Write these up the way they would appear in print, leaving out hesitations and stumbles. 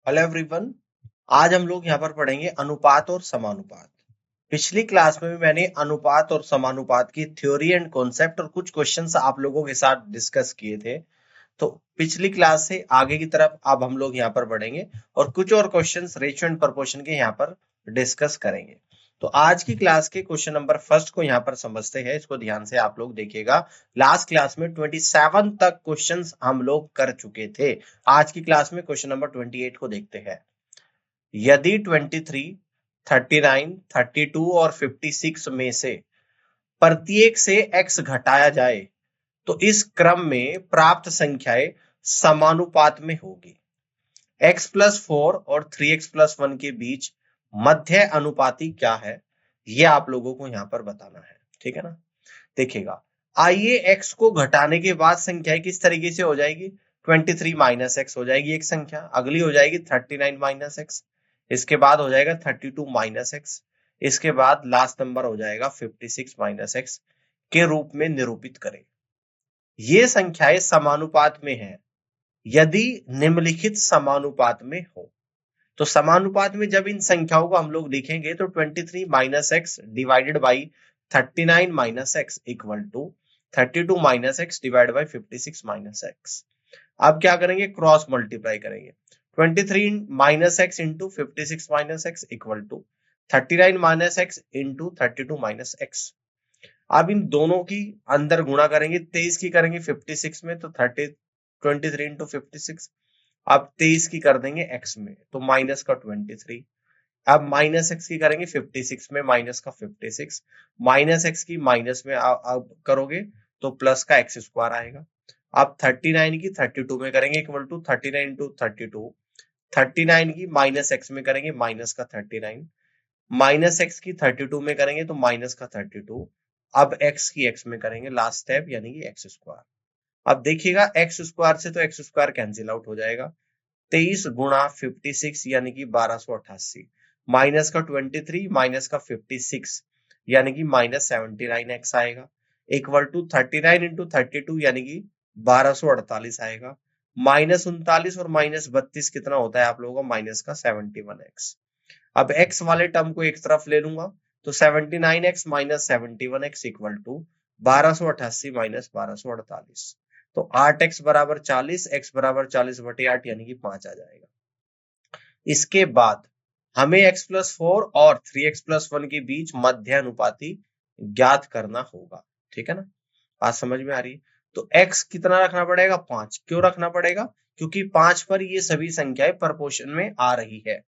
Hello everyone. आज हम लोग यहाँ पर पढ़ेंगे अनुपात और समानुपात। पिछली क्लास में भी मैंने अनुपात और समानुपात की थ्योरी एंड कॉन्सेप्ट और कुछ क्वेश्चंस आप लोगों के साथ डिस्कस किए थे। तो पिछली क्लास से आगे की तरफ अब हम लोग यहाँ पर बढ़ेंगे और कुछ और क्वेश्चंस रेशियो एंड प्रोपोर्शन के यहाँ पर डिस्कस करेंगे। तो आज की क्लास के क्वेश्चन नंबर फर्स्ट को यहाँ पर समझते हैं। इसको ध्यान से आप लोग देखिएगा। लास्ट क्लास में 27 तक क्वेश्चंस हम लोग कर चुके थे। आज की क्लास में क्वेश्चन नंबर 28 को देखते हैं। यदि 23, 39, 32 और 56 में से प्रत्येक से x घटाया जाए तो इस क्रम में प्राप्त संख्याएं समानुपात में होगी। x प्लस 4 और 3x प्लस 1 के बीच मध्य अनुपाती क्या है, यह आप लोगों को यहां पर बताना है। ठीक है ना। देखिएगा, आइए x को घटाने के बाद संख्या किस तरीके से हो जाएगी। 23 माइनस एक्स हो जाएगी एक संख्या, अगली हो जाएगी 39 माइनस एक्स, इसके बाद हो जाएगा 32 माइनस एक्स, इसके बाद लास्ट नंबर हो जाएगा 56 माइनस एक्स के रूप में निरूपित करें। ये संख्याएं समानुपात में है यदि निम्नलिखित समानुपात में हो। तो समानुपात में जब इन संख्याओं को हम लोग लिखेंगे तो 23 minus x divided by 39 minus x equal to 32 minus x divide by 56 minus x. अब क्या करेंगे, क्रॉस मल्टीप्लाई करेंगे। 23 minus x into 56 minus x equal to 39 minus x into 32 minus x. अब इन दोनों की अंदर गुणा करेंगे, 23 की करेंगे 56 में तो 23 इंटू 56। अब 23 की कर देंगे x में तो माइनस का 23। अब माइनस एक्स की करेंगे 56 में, माइनस का 56। माइनस एक्स की माइनस में अब करोगे तो प्लस का एक्स स्क्वायर आएगा। अब 39 की 32 में करेंगे इक्वल टू 39 इंटू 32। 39 की माइनस एक्स में करेंगे माइनस का 39, माइनस एक्स की 32 में करेंगे तो माइनस का 32। अब एक्स की एक्स में करेंगे लास्ट स्टेप यानी कि एक्स स्क्वायर। अब देखिएगा एक्स स्क्वायर से तो एक्स स्क्वायर कैंसिल आउट हो जाएगा। 23 गुणा 56 यानी कि 1288 माइनस का 23 माइनस का 56 यानी कि माइनस 79x आएगा इक्वल टू 39 इंटू 32 यानी कि 1248 आएगा। माइनस 39 और माइनस 32 कितना होता है आप लोगों का, माइनस का 71x। अब x वाले टर्म को एक तरफ ले लूंगा तो 79x minus 71x equal to 1288 minus 1248। तो 8x बराबर 40, x बराबर 40 बटे 8 यानी कि 5 आ जाएगा। इसके बाद हमें x प्लस 4 और 3x प्लस 1 के बीच मध्य अनुपाती ज्ञात करना होगा। ठीक है ना, बात समझ में आ रही है। तो x कितना रखना पड़ेगा, 5। क्यों रखना पड़ेगा, क्योंकि 5 पर ये सभी संख्याएं प्रोपोर्शन में आ रही है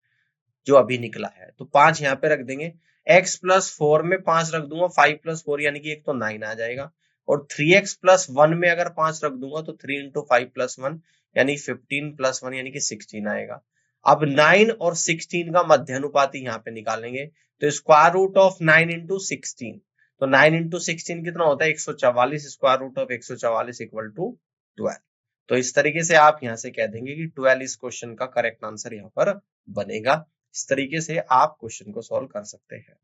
जो अभी निकला है। तो 5 यहाँ पे रख देंगे। x प्लस 4 में 5 रख दूंगा, 5 प्लस 4 यानी कि एक तो 9 आ जाएगा। और 3x प्लस 1 में अगर 5 रख दूंगा तो 3 इंटू 5 प्लस 1 यानी 15 प्लस 1 यानी कि 16 आएगा। अब 9 और 16 का मध्यानुपाती यहाँ पे निकालेंगे तो स्क्वायर रूट ऑफ 9 इंटू 16, तो 9 इंटू 16 कितना होता है 144, square root of 144 equal to 12। तो इस तरीके से आप यहाँ से कह देंगे कि 12 इस क्वेश्चन का करेक्ट आंसर यहाँ पर बनेगा। इस तरीके से आप क्वेश्चन को सॉल्व कर सकते हैं।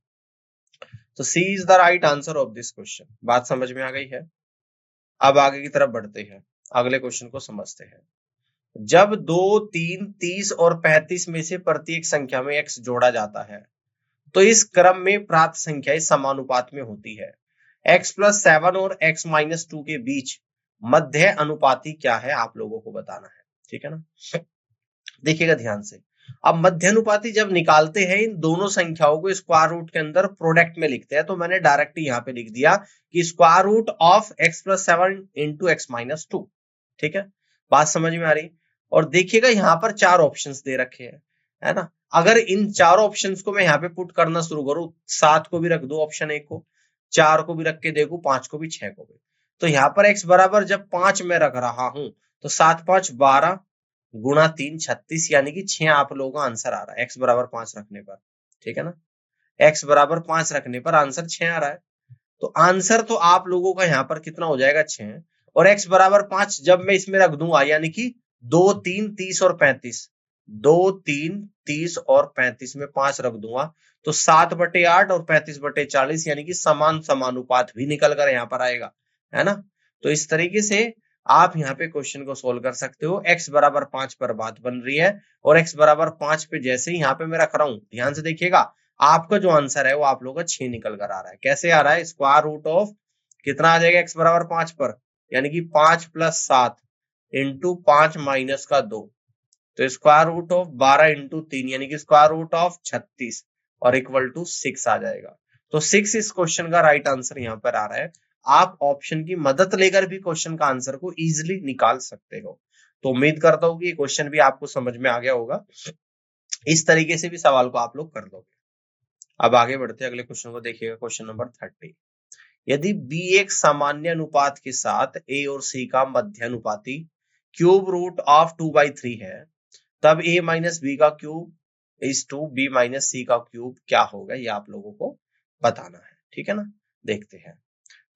तो C is the right answer of this question. बात समझ में आ गई है। अब आगे की तरफ बढ़ते हैं, अगले क्वेश्चन को समझते हैं। जब 2, 3, 30 और 35 में से प्रत्येक संख्या में x जोड़ा जाता है तो इस क्रम में प्राप्त संख्याएं समानुपात में होती है। x प्लस 7 और x माइनस 2 के बीच मध्य अनुपाती क्या है आप लोगों को बताना है। ठीक है ना, देखिएगा ध्यान से। अब मध्यानुपाती जब निकालते हैं इन दोनों संख्याओं को स्क्वायर रूट के अंदर प्रोडक्ट में लिखते हैं, तो मैंने डायरेक्ट यहाँ पे लिख दिया कि square root of x plus 7 into x minus 2। ठीक है, बात समझ में आ रही। और देखिएगा यहाँ पर 4 ऑप्शंस दे रखे हैं, है ना। अगर इन चारों ऑप्शंस को मैं यहाँ पे पुट करना शुरू करूं, 7 को भी रख दो ऑप्शन 1 को, 4 को भी रख के देखो, 5 को भी, 6 को भी। तो यहाँ पर x बराबर जब 5 में रख रहा हूं तो 7 5 12 गुणा 3 36 यानी कि 6 आप लोगों का आंसर आ रहा है x बराबर 5 रखने पर। ठीक है ना, x बराबर 5 रखने पर आंसर 6 आ रहा है। तो आंसर तो आप लोगों का यहाँ पर कितना हो जाएगा, 6। और x बराबर 5 जब मैं इसमें रख दूंगा यानी कि 2 3 30 और 35, 2 3 30 और 35 में 5 रख दूंगा तो 7 बटे 8 और 35 बटे 40 यानी कि समान समानुपात भी निकल कर यहाँ पर आएगा, है ना। तो इस तरीके से आप यहाँ पे क्वेश्चन को सोल्व कर सकते हो। x बराबर 5 पर बात बन रही है और x बराबर 5 पे जैसे ही यहाँ पे मैं रख रहा हूं, ध्यान से देखिएगा, आपका जो आंसर है वो आप लोगों का 6 निकल कर आ रहा है। कैसे आ रहा है? स्क्वायर रूट ऑफ कितना आ जाएगा x बराबर 5 पर, यानी कि 5 + 7 इंटू 5 माइनस का 2, तो स्क्वायर रूट ऑफ 12 इंटू 3 यानी कि स्क्वायर रूट ऑफ 36 और इक्वल टू 6 आ जाएगा। तो 6 इस क्वेश्चन का राइट आंसर यहाँ पर आ रहा है। आप ऑप्शन की मदद लेकर भी क्वेश्चन का आंसर को इजीली निकाल सकते हो। तो उम्मीद करता हूँ कि ये क्वेश्चन भी आपको समझ में आ गया होगा। इस तरीके से भी सवाल को आप लोग कर लोगे। अब आगे बढ़ते हैं, अगले क्वेश्चन को देखिएगा, क्वेश्चन नंबर 30। यदि b एक सामान्य अनुपात के साथ a और c का मध्य अनुपाती क्यूब रूट ऑफ 2/3 है, तब a माइनस बी का cube is to b minus C का क्यूब क्या होगा, ये आप लोगों को बताना है। ठीक है ना, देखते हैं।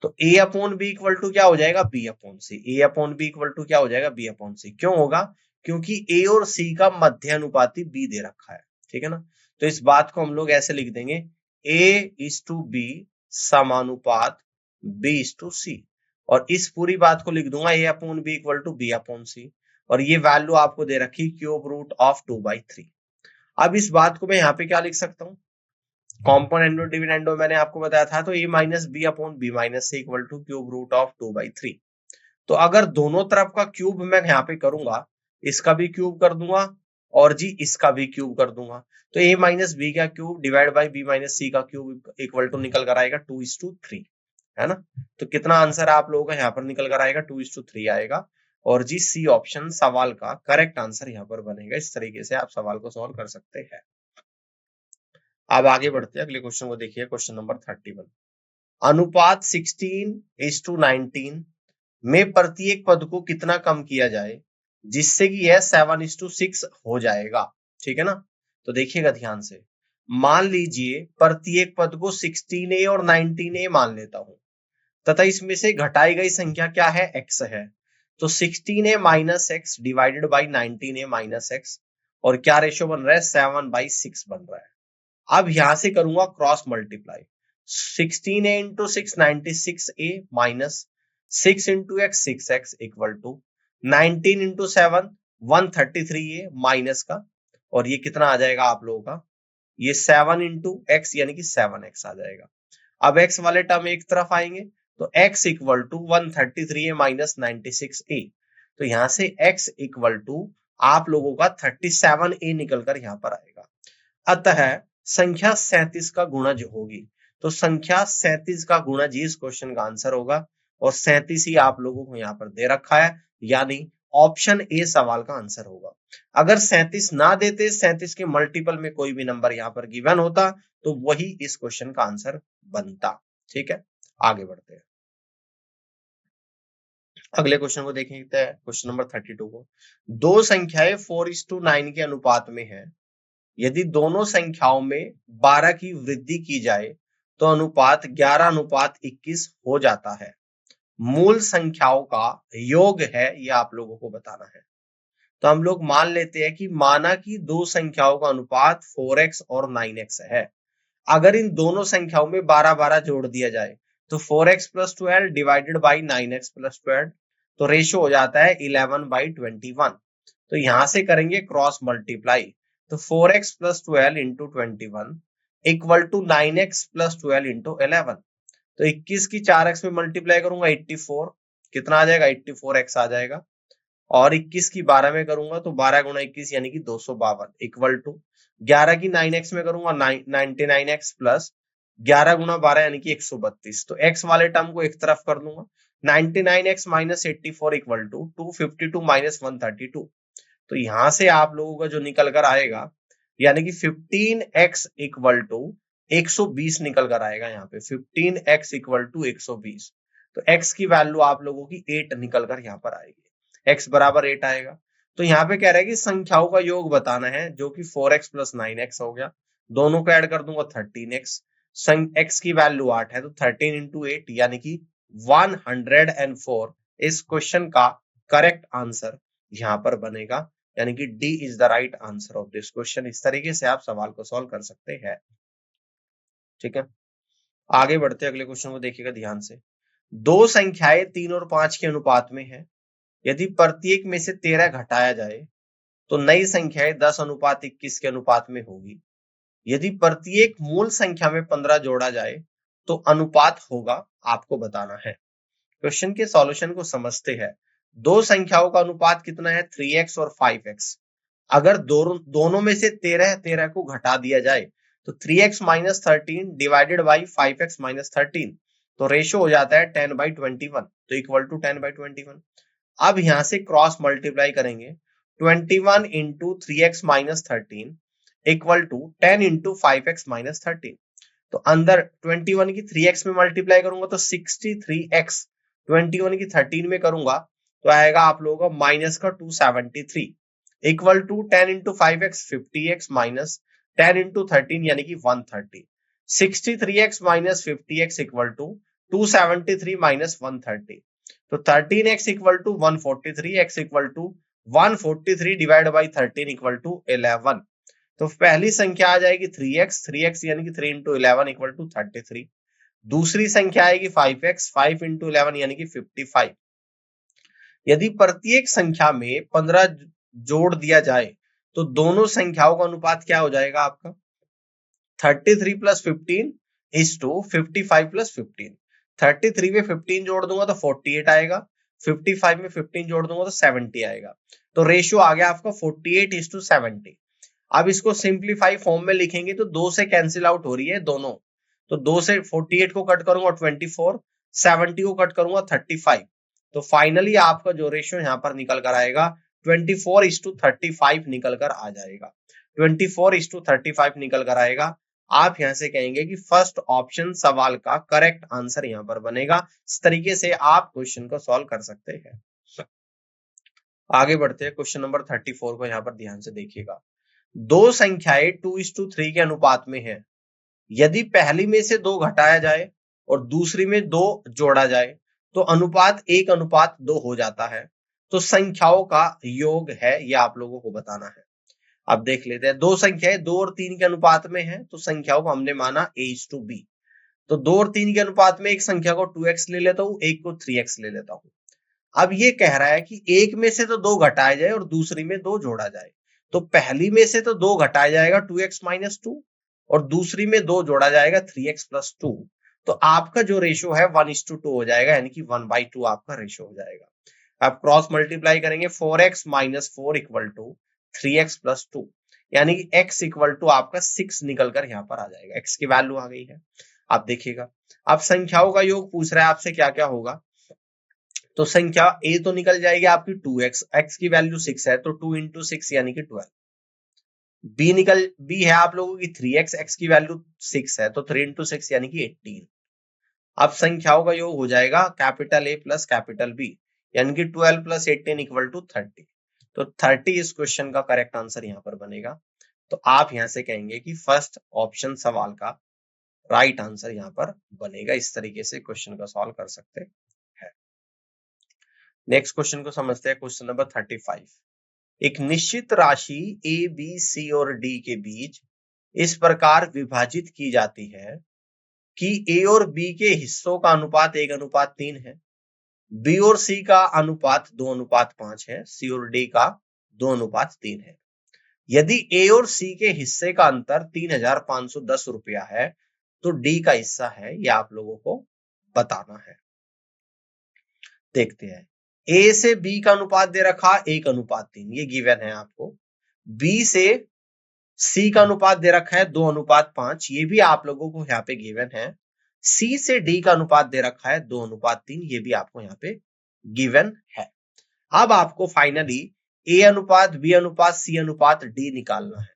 तो a upon B equal to क्या हो जाएगा? b upon c. a upon B equal to क्या हो जाएगा? b upon c. क्यों होगा? क्योंकि a और c का मध्य अनुपाती b दे रखा है। ठीक है ना, तो इस बात को हम लोग ऐसे लिख देंगे, a इज टू b समानुपात b इज टू c, और इस पूरी बात को लिख दूंगा a upon B equal to b upon C, और ये वैल्यू आपको दे रखी क्यूब रूट ऑफ 2/3। अब इस बात को मैं यहाँ पे क्या लिख सकता हूँ? कॉम्पोनेंट और डिविडेंडो मैंने आपको बताया था, तो a minus b upon b minus c equal to cube root of 2/3। तो अगर दोनों तरफ का क्यूब मैं यहाँ पे करूंगा, इसका भी क्यूब कर दूंगा और जी इसका भी क्यूब कर दूंगा, तो a माइनस बी का cube divide by B minus C का क्यूब इक्वल टू निकल कर आएगा 2:3, है ना। तो कितना आंसर आप लोगों का यहाँ पर निकल कर आएगा? 2:3 आएगा, और जी सी ऑप्शन सवाल का करेक्ट आंसर यहाँ पर बनेगा। इस तरीके से आप सवाल को सॉल्व कर सकते हैं। अब आगे बढ़ते हैं, अगले क्वेश्चन को देखिए, क्वेश्चन नंबर 31। अनुपात 16:19 में प्रत्येक पद को कितना कम किया जाए जिससे कि यह 7:6 हो जाएगा। ठीक है ना, तो देखिएगा ध्यान से। मान लीजिए प्रत्येक पद को 16a और 19a मान लेता हूं, तथा इसमें से घटाई गई संख्या क्या है? x है। तो 16a minus x divided by 19a minus x, और क्या रेशियो बन रहा है? 7/6 बन रहा है। अब यहां से करूंगा cross multiply, 16a into 6 96a minus 6 into x 6x equal to 19 into 7 133a minus का, और ये कितना आ जाएगा आप लोगों का? ये 7 इंटू एक्स यानी कि 7x आ जाएगा। अब x वाले टर्म एक तरफ आएंगे, तो x equal to 133a minus 96a, तो यहां से x इक्वल टू आप लोगों का 37a निकलकर यहां पर आएगा। अतः संख्या 37 का गुणज होगी। तो संख्या 37 का गुणज इस क्वेश्चन का आंसर होगा, और 37 ही आप लोगों को यहाँ पर दे रखा है, यानी ऑप्शन ए सवाल का आंसर होगा। अगर 37 ना देते, 37 के मल्टीपल में कोई भी नंबर यहाँ पर गिवन होता, तो वही इस क्वेश्चन का आंसर बनता। ठीक है, आगे बढ़ते हैं, अगले क्वेश्चन को देखेंगे, क्वेश्चन नंबर 32 को। दो संख्याएं 4:9 के अनुपात में है। यदि दोनों संख्याओं में 12 की वृद्धि की जाए तो अनुपात 11:21 हो जाता है। मूल संख्याओं का योग है, यह आप लोगों को बताना है। तो हम लोग मान लेते हैं कि माना कि दो संख्याओं का अनुपात 4x और 9x है। अगर इन दोनों संख्याओं में 12-12 जोड़ दिया जाए तो 4x + 12 डिवाइडेड बाई 9x + 12, तो रेशियो हो जाता है 11/21। तो यहां से करेंगे क्रॉस मल्टीप्लाई, तो 4x + 12 into 21 equal to 9x + 12 into 11। तो 21 की 4x में मल्टीप्लाई करूंगा 84, कितना आ जाएगा? 84x आ जाएगा। और 21 की 12 में करूंगा तो 12 गुणा 21 यानी कि 252 इक्वल टू 11 की 9x में करूंगा 99x प्लस 11 गुणा 12 यानी कि 132। तो x वाले टर्म को एक तरफ कर लूंगा, 99x minus 84 equal to 252 minus 132। तो यहां से आप लोगों का जो निकल कर आएगा, यानी कि 15x इक्वल टू 120 निकल कर आएगा। यहाँ पे 15x इक्वल टू 120, तो x की वैल्यू आप लोगों की 8 निकल कर यहाँ पर आएगी, x बराबर 8 आएगा। तो यहाँ पे कह रहा है कि संख्याओं का योग बताना है, जो कि 4x + 9x हो गया। दोनों को ऐड कर दूंगा 13x, x की वैल्यू 8 है, तो 13 इंटू 8 यानी कि 104 इस क्वेश्चन का करेक्ट आंसर यहाँ पर बनेगा, यानी कि D is the right answer of this question. इस तरीके से आप सवाल को सॉल्व कर सकते हैं। ठीक है, आगे बढ़ते अगले क्वेश्चन को देखिएगा ध्यान से। दो संख्याएं 3 और 5 के अनुपात में है। यदि प्रत्येक में से 13 घटाया जाए तो नई संख्याएं 10:21 के अनुपात में होगी। यदि प्रत्येक मूल संख्या में 15 जोड़ा जाए तो अनुपात होगा, आपको बताना है। क्वेश्चन के सॉल्यूशन को समझते हैं। दो संख्याओं का अनुपात कितना है? 3x और 5x। अगर दोनों में से 13 को घटा दिया जाए तो 3x minus 13 divided by 5x minus 13, तो रेशो हो जाता है 10/21, तो इक्वल टू 10/21। अब यहां से क्रॉस मल्टीप्लाई करेंगे, 21 into 3x minus 13 equal to 10 into 5x minus 13। तो अंदर 21 की 3x में मल्टीप्लाई करूंगा तो 63x, 21 की 13 में करूंगा तो आएगा आप लोगों का माइनस का 273 equal to 10 into 5x 50x minus 10 into 13 यानी कि 130। 63x minus 50x equal to 273 minus 130, तो 13x equal to 143, x equal to 143 divide by 13 equal to 11। तो पहली संख्या आ जाएगी 3x यानी कि 3 इंटू 11 इक्वल टू 33। दूसरी संख्या आएगी 5x, 5 इंटू 11 यानी कि 55। यदि प्रत्येक संख्या में 15 जोड़ दिया जाए तो दोनों संख्याओं का अनुपात क्या हो जाएगा आपका? 33 प्लस 15 इज टू 55 प्लस 15। 33 में 15 जोड़ दूंगा तो 48 आएगा, 55 में 15 जोड़ दूंगा तो 70 आएगा। तो रेशियो आ गया आपका 48:70। अब इसको सिंप्लीफाई फॉर्म में लिखेंगे तो 2 से कैंसिल आउट हो रही है दोनों, तो 2 से 48 को कट करूंगा 24, 70 को कट करूंगा 35। तो फाइनली आपका जो रेशियो यहाँ पर निकल कर आएगा 24:35 निकल कर आ जाएगा। 24:35 निकल कर आएगा। आप यहां से कहेंगे कि फर्स्ट ऑप्शन सवाल का करेक्ट आंसर यहां पर बनेगा। इस तरीके से आप क्वेश्चन को सॉल्व कर सकते हैं। आगे बढ़ते हैं, क्वेश्चन नंबर 34 को यहां पर ध्यान से देखिएगा। दो संख्याएं 2:3 के अनुपात में है। यदि पहली में से 2 घटाया जाए और दूसरी में 2 जोड़ा जाए तो अनुपात 1:2 हो जाता है। तो संख्याओं का योग है, यह आप लोगों को बताना है। अब देख लेते हैं, दो संख्याएं 2 और 3 के अनुपात में है तो संख्याओं को हमने माना A:B। तो 2 और 3 के अनुपात में एक संख्या को 2x ले लेता हूं, एक को 3x ले लेता हूं। अब ये कह रहा है कि एक में से तो 2 घटाया जाए और दूसरी में 2 जोड़ा जाए। तो पहली में से तो 2 घटाया जाएगा 2x माइनस 2 और दूसरी में 2 जोड़ा जाएगा 3x प्लस 2। तो आपका जो रेशियो है 1:2 हो जाएगा, यानी कि 1/2 आपका रेशियो हो जाएगा। आप क्रॉस मल्टीप्लाई करेंगे 4x minus 4 equal to 3x plus 2, यानी कि x इक्वल टू आपका 6 निकल कर यहाँ पर आ जाएगा। x की वैल्यू आ गई है। आप देखिएगा, अब संख्याओं का योग पूछ रहा है आपसे क्या क्या होगा। तो संख्या a तो निकल जाएगी आपकी 2x, x की वैल्यू 6 है तो 2 इंटू 6 यानी कि 12। b है आप लोगों की 3x, x की वैल्यू 6 है तो 3 इंटू 6 यानी कि 18। अब संख्याओं का योग हो जाएगा capital A plus capital B, यानी कि 12 प्लस 18 इक्वल टू 30। तो 30 इस क्वेश्चन का करेक्ट आंसर यहाँ पर बनेगा। तो आप यहां से कहेंगे कि फर्स्ट ऑप्शन सवाल का राइट आंसर यहाँ पर बनेगा। इस तरीके से क्वेश्चन का सॉल्व कर सकते हैं। नेक्स्ट क्वेश्चन को समझते हैं, क्वेश्चन नंबर 35। एक निश्चित राशि A, B, C और D के बीच इस प्रकार विभाजित की जाती है कि A और B के हिस्सों का अनुपात 1:3 है, B और C का अनुपात 2:5 है, C और D का 2:3 है। यदि A और C के हिस्से का अंतर 3,510 रुपया है तो D का हिस्सा है, यह आप लोगों को बताना है। देखते हैं, A से B का अनुपात दे रखा 1:3, ये गिवन है आपको। B से C का अनुपात दे रखा है 2:5, ये भी आप लोगों को यहाँ पे गिवन है। C से D का अनुपात दे रखा है 2:3, ये भी आपको यहाँ पे गिवन है। अब आपको फाइनली A अनुपात B अनुपात C अनुपात D निकालना है।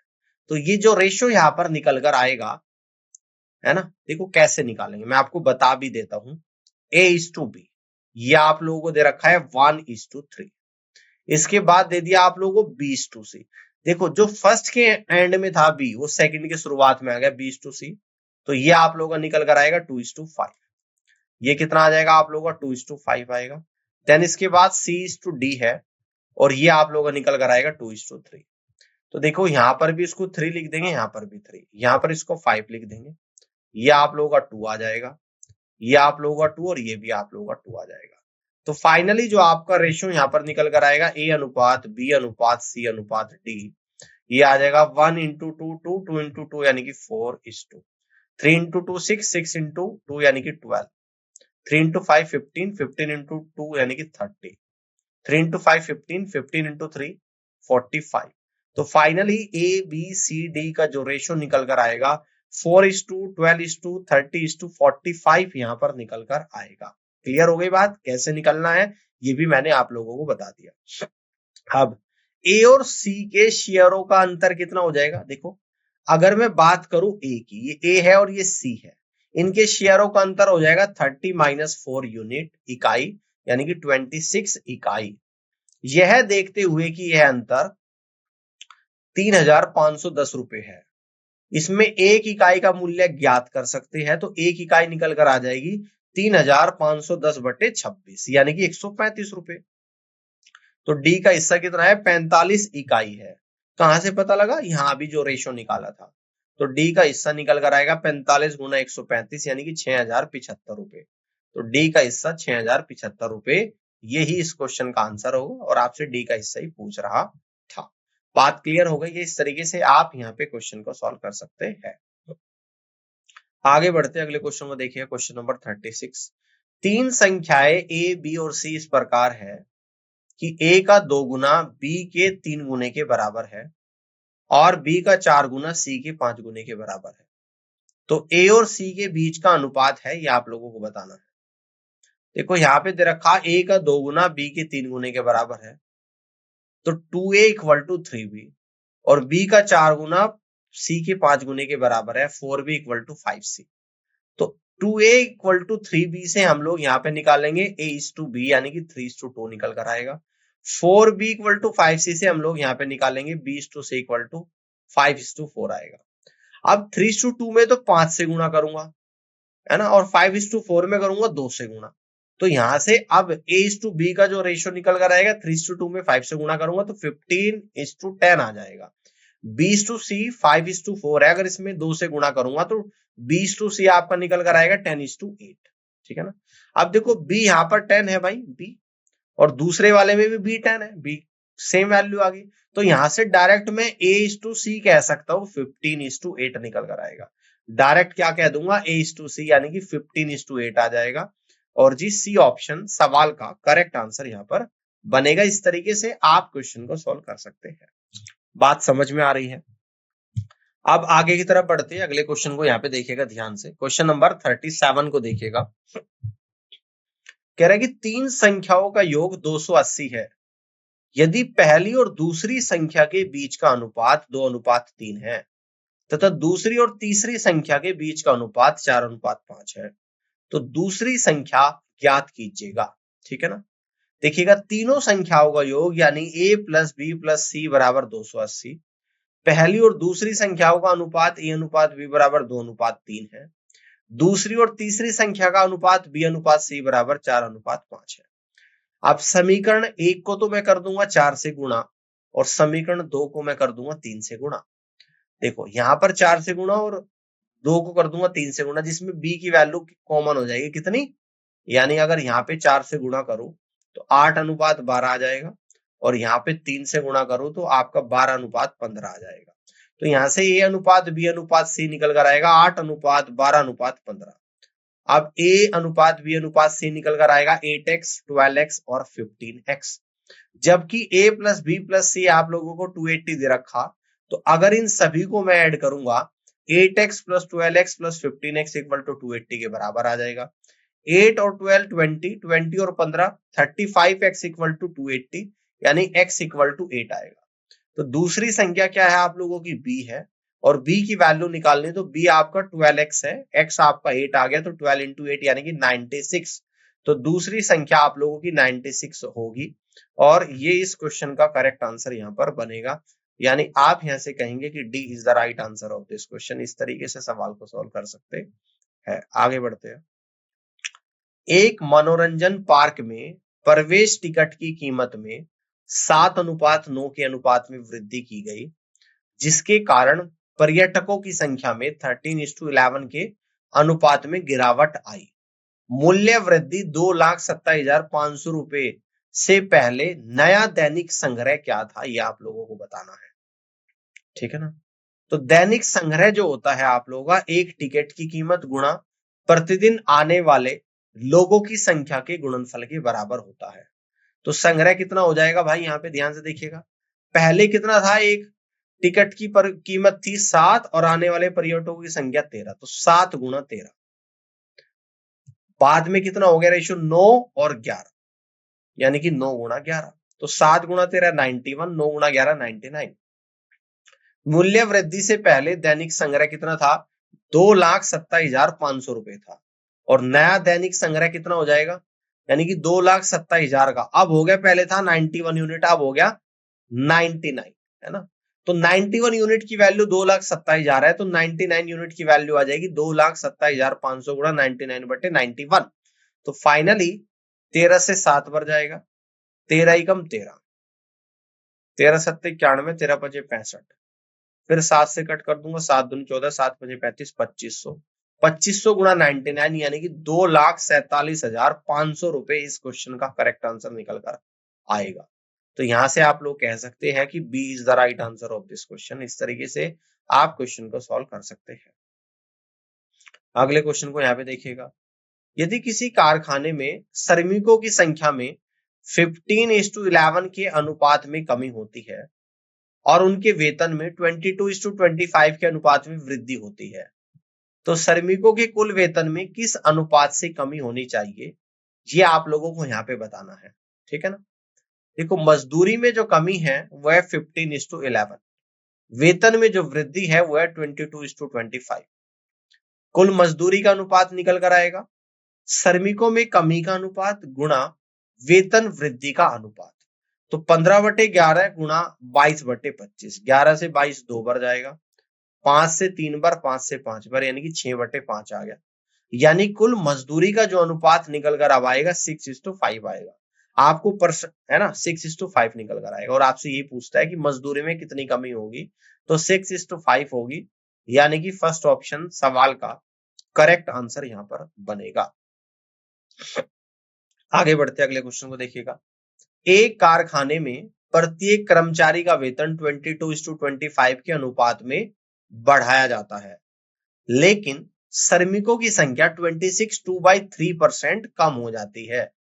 तो ये जो रेशियो यहाँ पर निकल कर आएगा, है ना, देखो कैसे निकालेंगे, मैं आपको बता भी देता हूं। A:B, ये आप लोगों को दे रखा है 1:3। इसके बाद दे दिया आप लोगों को B:C। देखो जो फर्स्ट के एंड में था B, वो सेकंड के शुरुआत में आ गया B:C, तो ये आप लोगों का निकल कर आएगा 2:5। ये कितना आ जाएगा आप लोगों का 2:5 आएगा। देन इसके बाद C:D है और ये आप लोगों का निकल कर आएगा 2:3। तो देखो यहां पर भी इसको 3 लिख देंगे, यहां पर भी 3, यहां पर इसको 5 लिख देंगे, ये आप लोगों का 2 आ जाएगा, ये आप लोगों का 2 और ये भी आप लोगों का 2 आ जाएगा। तो फाइनली जो आपका रेशियो यहाँ पर निकल कर आएगा ए अनुपात बी अनुपात सी अनुपात डी, ये आ जाएगा 1 इंटू टू 2 इंटू टू यानी कि 4:2, 3 इंटू टू 6, 6 इंटू टू यानी कि 12, 3 इंटू 5 15, 15 इंटू टू यानी कि 30, 3 इंटू 5 15, 15 इंटू 3 45। तो finally A B C D का जो रेशियो निकल कर आएगा 4:12:30:45 यहाँ पर निकल कर आएगा। क्लियर हो गई बात, कैसे निकलना है ये भी मैंने आप लोगों को बता दिया। अब ए और सी के शेयरों का अंतर कितना हो जाएगा, देखो अगर मैं बात करूं ए की, ये ए है और ये सी है, इनके शेयरों का अंतर हो जाएगा 30-4 यूनिट इकाई यानी कि 26 इकाई। यह देखते हुए कि यह अंतर 3,510 रुपए है, इसमें एक इकाई का मूल्य ज्ञात कर सकते हैं, तो एक इकाई निकल कर आ जाएगी 3,510/26 यानी कि 135 रुपए। तो डी का हिस्सा कितना है, 45 इकाई है। कहां से पता लगा, यहां भी जो रेशो निकाला था। तो डी का हिस्सा निकल कर आएगा 45 गुना 135 यानी कि 6,075 रुपए। तो डी का हिस्सा 6,075 रुपए, यही इस क्वेश्चन का आंसर होगा और आपसे डी का हिस्सा ही पूछ रहा था। बात क्लियर हो गई है, इस तरीके से आप यहाँ पे क्वेश्चन को सॉल्व कर सकते हैं। आगे बढ़ते अगले क्वेश्चन को देखिए, क्वेश्चन नंबर 36। तीन संख्याएं ए बी और सी इस प्रकार है कि ए का 2 गुना बी के 3 गुने के बराबर है और बी का 4 गुना सी के 5 गुने के बराबर है। तो ए और सी के बीच का अनुपात है, ये आप लोगों को बताना है। देखो यहाँ पे दे रखा ए का 2 गुना बी के 3 गुने के बराबर है, तो 2a = 3b और b का 4 गुना c के 5 गुने के बराबर है 4b = 5c। तो 2a = 3b से हम लोग यहाँ पे निकालेंगे a:b यानी कि 3:2 निकल कर आएगा। 4b = 5c से हम लोग यहाँ पे निकालेंगे b:c = 5:4 आएगा। अब 3:2 में तो 5 से गुणा करूंगा, है ना, और 5:4 में करूंगा 2 से गुणा। तो यहां से अब a:b का जो रेशियो निकल कर आएगा 3:2 में 5 से गुणा करूंगा तो 15:10 आ जाएगा। b:c 5:4 है, अगर इसमें 2 से गुणा करूंगा तो b:c आपका निकल कर आएगा 10:8। ठीक है ना। अब देखो b यहाँ पर 10 है भाई, b, और दूसरे वाले में भी b 10 है, b सेम वैल्यू आ गई। तो यहां से डायरेक्ट मैं a:c कह सकता हूं, 15:8 निकल कर आएगा। डायरेक्ट क्या कह दूंगा, a:c यानी कि 15:8 आ जाएगा। और जी सी ऑप्शन सवाल का करेक्ट आंसर यहाँ पर बनेगा। इस तरीके से आप क्वेश्चन को सॉल्व कर सकते हैं। बात समझ में आ रही है। अब आगे की तरफ बढ़ते हैं, अगले क्वेश्चन को यहाँ पे देखिएगा ध्यान से। क्वेश्चन नंबर 37 को देखिएगा। कह रहा है कि तीन संख्याओं का योग 280 है यदि पहली और दूसरी संख्या के बीच का अनुपात 2:3 है तथा दूसरी और तीसरी संख्या के बीच का अनुपात 4:5 है, तो दूसरी संख्या ज्ञात कीजिएगा। ठीक है ना। देखिएगा तीनों संख्याओं का योग यानी a + b + c = 280, पहली और दूसरी संख्याओं का अनुपात a:b = 2:3 है, दूसरी और तीसरी संख्या का अनुपात b:c = 4:5 है। अब समीकरण 1 को तो मैं कर दूंगा 4 से गुणा और समीकरण 2 को मैं कर दूंगा 3 से गुणा। देखो यहां पर 4 से गुणा और 2 को कर दूंगा 3 से गुणा, जिसमें b की वैल्यू कॉमन हो जाएगी कितनी, यानी अगर यहाँ पे 4 से गुणा करूं तो 8:12 आ जाएगा और यहाँ पे 3 से गुणा करूं तो आपका 12:15 आ जाएगा। तो यहाँ से a:b:c निकल कर आएगा 8:12:15। अब a:b:c निकल कर आएगा 8x, 12x और 15x। जबकि a + b + c आप लोगों को 280 दे रखा, तो अगर इन सभी को मैं ऐड करूंगा 8x + 12x + 15x = 280 के बराबर आ जाएगा। 8 और 12 20, 20 और 15 35x = 280 यानी x = 8 आएगा। तो दूसरी संख्या क्या है आप लोगों की, b है, और b की वैल्यू निकालनी तो b आपका 12x है, x आपका 8 आ गया, तो 12 × 8 यानी कि 96। तो दूसरी संख्या आप लोगों की 96 होगी और ये इस क्वेश्चन का करेक्ट आंसर यहाँ पर बनेगा। यानी आप यहाँ से कहेंगे कि D is the right answer of this question. इस तरीके से सवाल को सॉल्व कर सकते हैं। आगे बढ़ते हैं। एक मनोरंजन पार्क में प्रवेश टिकट की कीमत में 7:9 के अनुपात में वृद्धि की गई, जिसके कारण पर्यटकों की संख्या में 13:11 के अनुपात में गिरावट आई। मूल्य वृद्धि 2,27,500 रुपए से पहले नया दैनिक संग्रह क्या था, ये आप लोगों को बताना है। ठीक है ना। तो दैनिक संग्रह जो होता है आप लोगों का एक टिकट की कीमत गुणा प्रतिदिन आने वाले लोगों की संख्या के गुणनफल के बराबर होता है। तो संग्रह कितना हो जाएगा भाई, यहाँ पे ध्यान से देखिएगा। पहले कितना था, एक टिकट की कीमत थी 7 और आने वाले पर्यटकों की संख्या 13, तो 7 गुणा 13। बाद में कितना हो गया रेशियो, 9 और 11, यानी कि 9 गुणा 11। तो 7 गुणा 13 91, 9 गुणा 11 99। मूल्य वृद्धि से पहले दैनिक संग्रह कितना था, 2,27,500 रुपए था, और नया दैनिक संग्रह कितना हो जाएगा, यानी कि 2,27,000 का अब हो गया, पहले था 91 यूनिट, अब हो गया 99, है ना। तो 91 यूनिट की वैल्यू 2,27,000 है, तो 99 यूनिट की वैल्यू आ जाएगी 2,27,500 गुणा 99 बटे 91। तो फाइनली 13 से 7 बढ़ जाएगा, 13 एकम 13, 13 सत्ते 91, 13 पचे 65, फिर 7 से कट कर दूंगा, 7 दूनी 14, 7 पचे 35, 2500, 2500 गुणा 99, यानी कि 2,47,500 रुपए इस क्वेश्चन का करेक्ट आंसर निकल कर आएगा। तो यहां से आप लोग कह सकते हैं कि B is the right answer of this question. इस तरीके से आप क्वेश्चन को सॉल्व कर सकते हैं। अगले क्वेश्चन को यहाँ पे देखिएगा। यदि किसी कारखाने में श्रमिकों की संख्या में 15:11 के अनुपात में कमी होती है और उनके वेतन में 22:25 के अनुपात में वृद्धि होती है, तो श्रमिकों के कुल वेतन में किस अनुपात से कमी होनी चाहिए, ये आप लोगों को यहाँ पे बताना है। ठीक है ना। देखो, मजदूरी में जो कमी है वह है 15:11, वेतन में जो वृद्धि है वह है 22:25। कुल मजदूरी का अनुपात निकल कर आएगा श्रमिकों में कमी का अनुपात गुणा वेतन वृद्धि का अनुपात। तो 15/11 गुणा 22/25, 11 से 22 2 बार जाएगा, 5 से 3 बार, 5 से 5 बार, यानी कि 6/5 आ गया। यानी कुल मजदूरी का जो अनुपात निकल कर अब आएगा 6:5 आएगा। आपको है ना 6:5 निकल कर आएगा, और आपसे ये पूछता है कि मजदूरी में कितनी कमी होगी, तो 6:5 होगी, यानी कि फर्स्ट ऑप्शन सवाल का करेक्ट आंसर यहां पर बनेगा। आगे बढ़ते अगले क्वेश्चन को देखिएगा। एक कारखाने में प्रत्येक कर्मचारी का वेतन 22:25 के अनुपात में बढ़ाया जाता है, लेकिन श्रमिकों की संख्या 26/3% कम हो जाती है,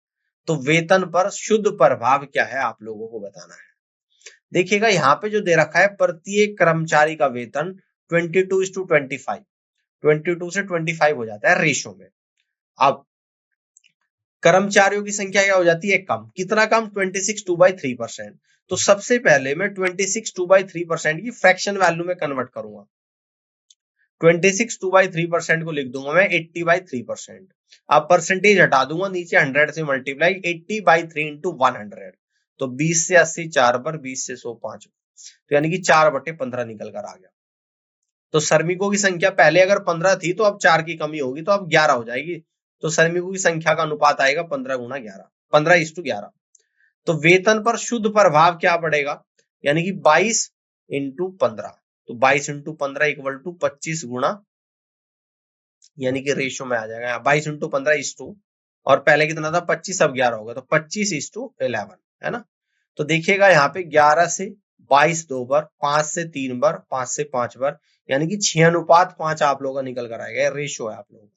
तो वेतन पर शुद्ध प्रभाव क्या है, आप लोगों को बताना है। देखिएगा, यहाँ पे जो दे रखा है प्रत्येक कर्मचारी का वेतन 22:25, 22 से 25 हो जाता है रेशो में। अब कर्मचारियों की संख्या क्या हो जाती है, कम। कितना कम, 26/3%। तो सबसे पहले मैं 26/3% की फ्रैक्शन वैल्यू में कन्वर्ट करूंगा। 26/3% को लिख दूंगा मैं 80/3%। अब परसेंटेज हटा दूंगा, नीचे 100 से मल्टीप्लाई, 80/3 इंटू 100, तो 20 से 80 4 पर, 20 से 100 5, तो यानी कि 4/15 निकल कर आ गया। तो श्रमिकों की संख्या पहले अगर 15 थी तो अब 4 की कमी होगी, तो अब 11 हो जाएगी। तो श्रमिकों की संख्या का अनुपात आएगा 15 गुणा 11, 15:11। तो वेतन पर शुद्ध प्रभाव क्या पड़ेगा, यानी कि 22 इंटू 15, तो 22 इंटू 15 इक्वल टू 25 गुणा, यानी कि रेशो में आ जाएगा 22 इंटू 15 इस्टू, और पहले कितना था 25, अब 11 होगा, तो 25:11, है ना। तो देखिएगा यहाँ पे 11 से 22 2 बार, 5 से 3 बार, 5 से 5 बार, यानी कि 6:5 आप लोगों का निकल कर आएगा, रेशियो है आप लोगों का।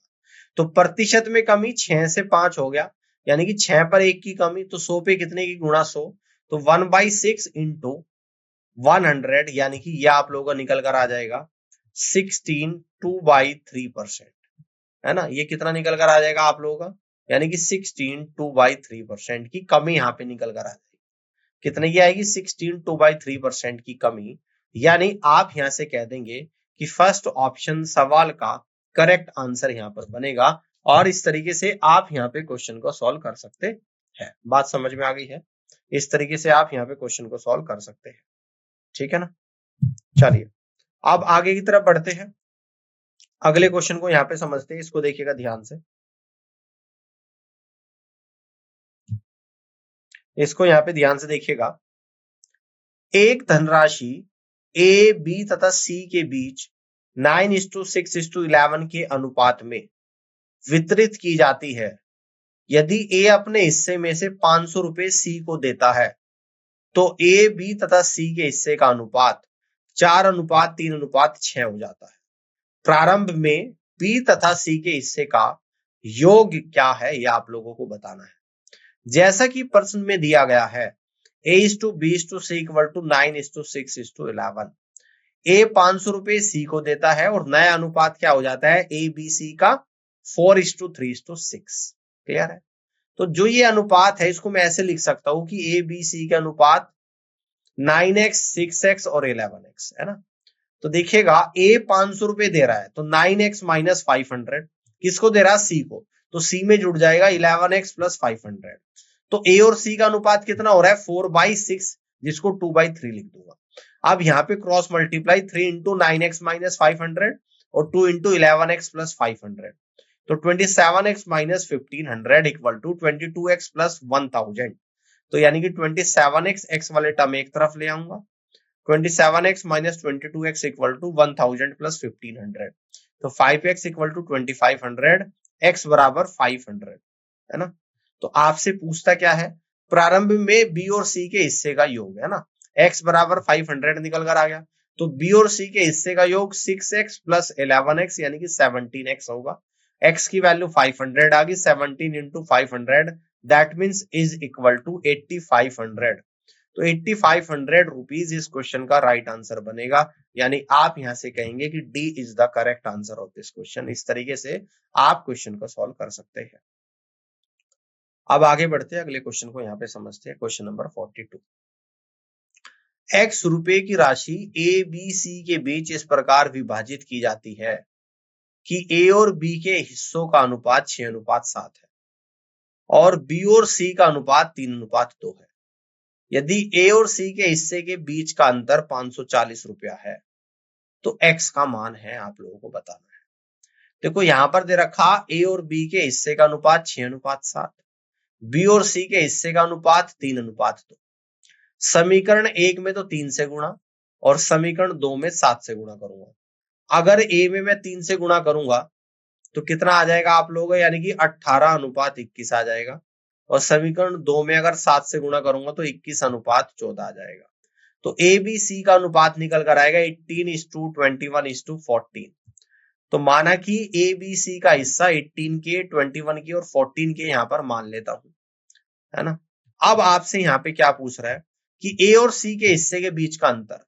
तो प्रतिशत में कमी 6 से 5 हो गया, यानी कि 6 पर 1 की कमी, तो 100 पे कितने की गुणा 100, तो 1/6 इंटू 100, यानी कि यह आप लोगों का निकल कर आ जाएगा 16/2/3%, है ना। ये कितना निकल कर आ जाएगा आप लोगों का, यानी कि 16/2/3% की कमी यहाँ पे निकल कर आ जाएगी। कितने की आएगी, 16/2/3% की कमी। यानी आप यहां से कह देंगे कि फर्स्ट ऑप्शन सवाल का करेक्ट आंसर यहां पर बनेगा, और इस तरीके से आप यहां पे क्वेश्चन को सॉल्व कर सकते हैं। बात समझ में आ गई है। इस तरीके से आप यहां पे क्वेश्चन को सॉल्व कर सकते हैं। ठीक है ना। चलिए अब आगे की तरफ बढ़ते हैं, अगले क्वेश्चन को यहां पे समझते हैं। इसको देखिएगा ध्यान से, इसको यहां पे ध्यान से देखिएगा। एक धनराशि ए, बी तथा सी के बीच 9:6:11 के अनुपात में वितरित की जाती है, यदि ए अपने हिस्से में से 500 रुपए सी को देता है तो ए, बी तथा सी के हिस्से का अनुपात 4:3:6 हो जाता है। प्रारंभ में बी तथा सी के हिस्से का योग क्या है यह आप लोगों को बताना है। जैसा कि प्रश्न में दिया गया है A:B:C इक्वल टू 9:6:11। ए 500 रुपए सी को देता है और नया अनुपात क्या हो जाता है ए बी सी का 4:3:6। क्लियर है? तो जो ये अनुपात है इसको मैं ऐसे लिख सकता हूं कि ए बी सी के अनुपात 9x 6x और 11x है ना। तो देखिएगा ए 500 रुपए दे रहा है तो 9x माइनस 500 किसको दे रहा है सी को, तो सी में जुड़ जाएगा 11x प्लस 500। तो ए और सी का अनुपात कितना हो रहा है 4/6 जिसको 2/3 लिख दूंगा। अब यहाँ पे cross multiply 3 into 9x minus 500 और 2 इंटू 11x प्लस 500 तो 27x minus 1500 equal to 22x plus 1000। तो यानी कि 27x x वाले टर्म एक तरफ ले आऊंगा 27x minus 22x equal to 1000 plus 1500 तो 5x इक्वल टू 2500 x बराबर 500 है ना। तो आपसे पूछता क्या है प्रारंभ में बी और सी के हिस्से का योग है ना। x बराबर 500 निकल कर आ गया तो बी और सी के हिस्से का योग 6x प्लस 11x यानी कि 17x होगा। x की वैल्यू 500 आ गई 17 into 500 that means is equal to 8500। तो 8500 रुपीज इस क्वेश्चन का राइट आंसर बनेगा। यानी आप यहां से कहेंगे कि D is the correct answer of this question. इस तरीके से आप क्वेश्चन को सॉल्व कर सकते हैं। अब आगे बढ़ते हैं अगले क्वेश्चन को यहाँ पे समझते हैं। Question number 42। x रुपए की राशि ए बी सी के बीच इस प्रकार विभाजित की जाती है कि ए और बी के हिस्सों का अनुपात 6:7 है और बी और सी का अनुपात 3:2 है। यदि ए और सी के हिस्से के बीच का अंतर 540 रुपया है तो x का मान है आप लोगों को बताना है। देखो यहां पर दे रखा ए और बी के हिस्से का अनुपात 6:7, बी और सी के हिस्से का अनुपात 3:2। समीकरण 1 में तो 3 से गुणा और समीकरण 2 में 7 से गुणा करूंगा। अगर ए में मैं 3 से गुणा करूंगा तो कितना आ जाएगा आप लोगों, यानी कि 18:21 आ जाएगा और समीकरण 2 में अगर 7 से गुणा करूंगा तो 21:14 आ जाएगा। तो ए बी सी का अनुपात निकल कर आएगा 18:21:14। तो माना कि ए बी सी का हिस्सा 18 के 21 के और 14 के यहां पर मान लेता हूं है ना। अब आपसे यहाँ पे क्या पूछ रहा है कि ए और सी के हिस्से के बीच का अंतर,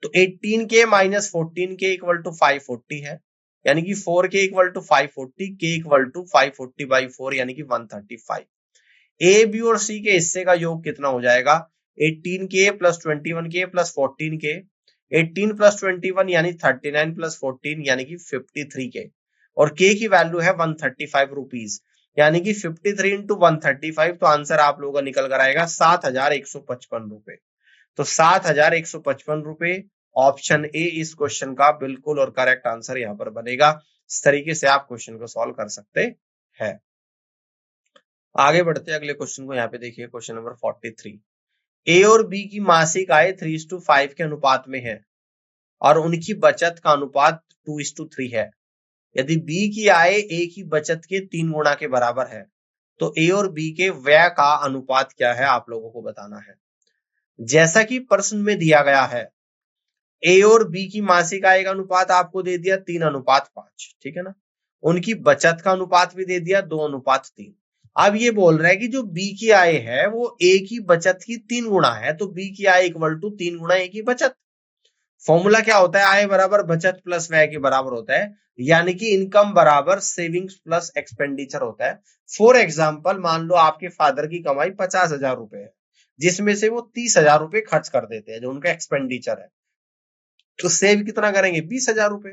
तो 18 के माइनस 14 के इक्वल टू 540 है यानी कि 4 के इक्वल टू 540 के इक्वल टू 540/4 यानी कि 135। ए बी और सी के हिस्से का योग कितना हो जाएगा 18 के प्लस 21 के प्लस 14 के 18 प्लस 21 यानी 39 प्लस 14 यानी कि 53 के और के की वैल्यू है 135 रुपीज यानी कि 53 इंटू 135 तो आंसर आप लोगों का निकल कर आएगा 7155 रुपए। तो 7155 रुपए ऑप्शन ए इस क्वेश्चन का बिल्कुल और करेक्ट आंसर यहां पर बनेगा। इस तरीके से आप क्वेश्चन को सॉल्व कर सकते हैं। आगे बढ़ते हैं अगले क्वेश्चन को। यहाँ पे देखिए क्वेश्चन नंबर 43। ए और बी की मासिक आय 3:5 के अनुपात में है और उनकी बचत का अनुपात 2:3 है। यदि बी की आय ए की बचत के 3 गुना के बराबर है तो ए और बी के व्यय का अनुपात क्या है आप लोगों को बताना है। जैसा कि प्रश्न में दिया गया है ए और बी की मासिक आय का अनुपात आपको दे दिया 3:5, ठीक है ना। उनकी बचत का अनुपात भी दे दिया 2:3। अब ये बोल रहा है कि जो बी की आय है वो ए की बचत की 3 गुना है तो बी की आय इक्वल टू 3 गुना ए की बचत। फॉर्मूला क्या होता है आय बराबर बचत प्लस व्यय के बराबर होता है यानी कि इनकम बराबर सेविंग्स प्लस एक्सपेंडिचर होता है। फॉर एग्जाम्पल मान लो आपके फादर की कमाई 50,000 रुपए है जिसमें से वो 30,000 रुपए खर्च कर देते हैं जो उनका एक्सपेंडिचर है, तो सेव कितना करेंगे 20,000 रुपए।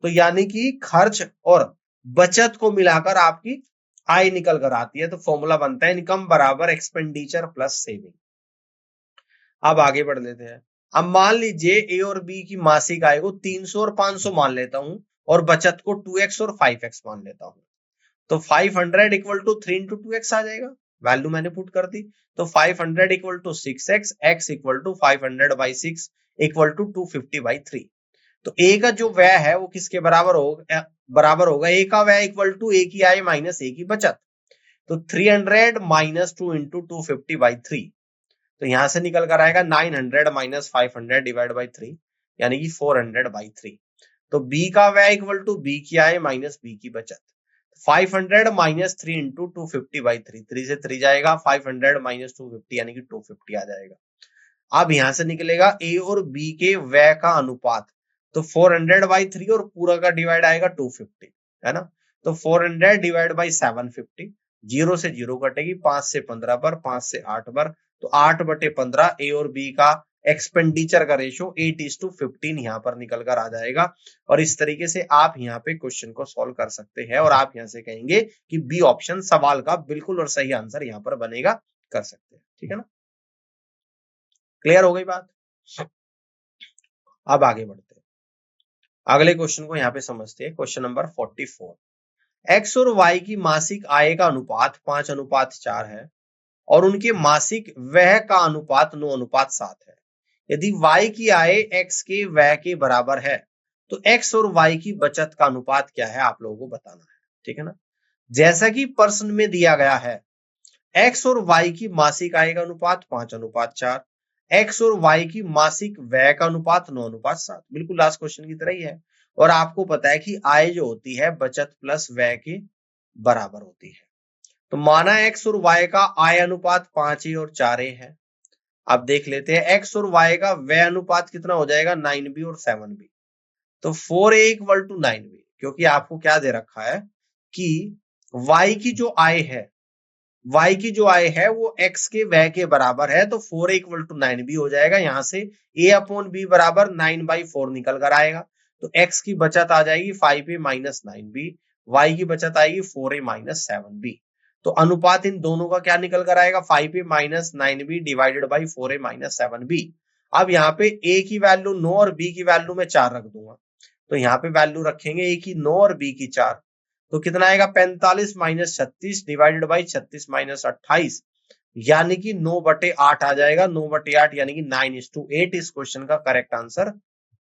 तो यानी कि खर्च और बचत को मिलाकर आपकी आय निकल कर आती है। तो फॉर्मूला बनता है इनकम बराबर एक्सपेंडिचर प्लस सेविंग। अब आगे बढ़ लेते हैं। अब मान लीजिए ए और बी की मासिक आय को 300 और 500 मान लेता हूं और बचत को 2x और 5x मान लेता हूं तो 500 इक्वल टू 3 इंटू 2x आ जाएगा। वैल्यू मैंने पुट कर दी तो 500 equal to 6x x equal to 500/6 equal to 250/3। तो ए का जो व्यय है वो किसके बराबर होगा ए का व्यय इक्वल टू ए की आय माइनस ए की बचत। तो 300 माइनस 2 इंटू 250/3, तो यहां से निकल कर आएगा 900 माइनस 500 डिवाइड बाई 3, यानी कि 400/3। तो बी का व्यय इक्वल टू बी की आय माइनस बी की बचत। 500 माइनस 3 इंटू 250/3, 3 से 3 जाएगा, 500 माइनस 250 यानी कि 250 आ जाएगा। अब यहां से निकलेगा ए और बी के व्यय का अनुपात, तो 400/3 और पूरा का डिवाइड आएगा 250, है ना। तो 400 डिवाइड बाई 750, 0 से 0 कटेगी, 5 से 15 पर, 5 से 8 पर, तो 8/15 ए और बी का एक्सपेंडिचर का रेशो 8:15 यहां पर निकल कर आ जाएगा। और इस तरीके से आप यहाँ पे क्वेश्चन को सॉल्व कर सकते हैं और आप यहां से कहेंगे कि बी ऑप्शन सवाल का बिल्कुल और सही आंसर यहाँ पर बनेगा, कर सकते हैं, ठीक है ना। क्लियर हो गई बात। अब आगे बढ़ते हैं, अगले क्वेश्चन को यहाँ पे समझते हैं। क्वेश्चन नंबर 44, एक्स और वाई की मासिक आय का अनुपात 5:4 है और उनके मासिक व्यय का अनुपात 9:7 है। यदि y की आय x के व्यय के बराबर है तो x और y की बचत का अनुपात क्या है, आप लोगों को बताना है, ठीक है ना। जैसा कि प्रश्न में दिया गया है, x और y की मासिक आय का अनुपात 5:4, x और y की मासिक व्यय का अनुपात 9:7, बिल्कुल लास्ट क्वेश्चन की तरह ही है। और आपको पता है कि आय जो होती है बचत प्लस व्यय के बराबर होती है। तो माना x और y का आय अनुपात 5 और 4 है। अब देख लेते हैं x और y का व्यय अनुपात कितना हो जाएगा, 9b और 7b। तो 4a इक्वल टू 9b, क्योंकि आपको क्या दे रखा है कि y की जो आय है, y की जो आय है वो x के व्यय के बराबर है, तो 4a इक्वल टू 9b हो जाएगा। यहां से a अपॉन b बराबर 9/4 निकल कर आएगा। तो x की बचत आ जाएगी 5a माइनस 9b, y की बचत आएगी 4a माइनस 7b। तो अनुपात इन दोनों का क्या निकल कर आएगा, 5a minus 9b divided by 4a minus 7b। अब यहाँ पे a की वैल्यू 9 और b की वैल्यू में 4 रख दूंगा, तो यहाँ पे वैल्यू रखेंगे a की 9 और b की 4, तो कितना आएगा 45 माइनस 36 डिवाइडेड बाई 36 माइनस 28, यानी कि 9/8 आ जाएगा। 9/8 यानी कि 9:8 इस क्वेश्चन का करेक्ट आंसर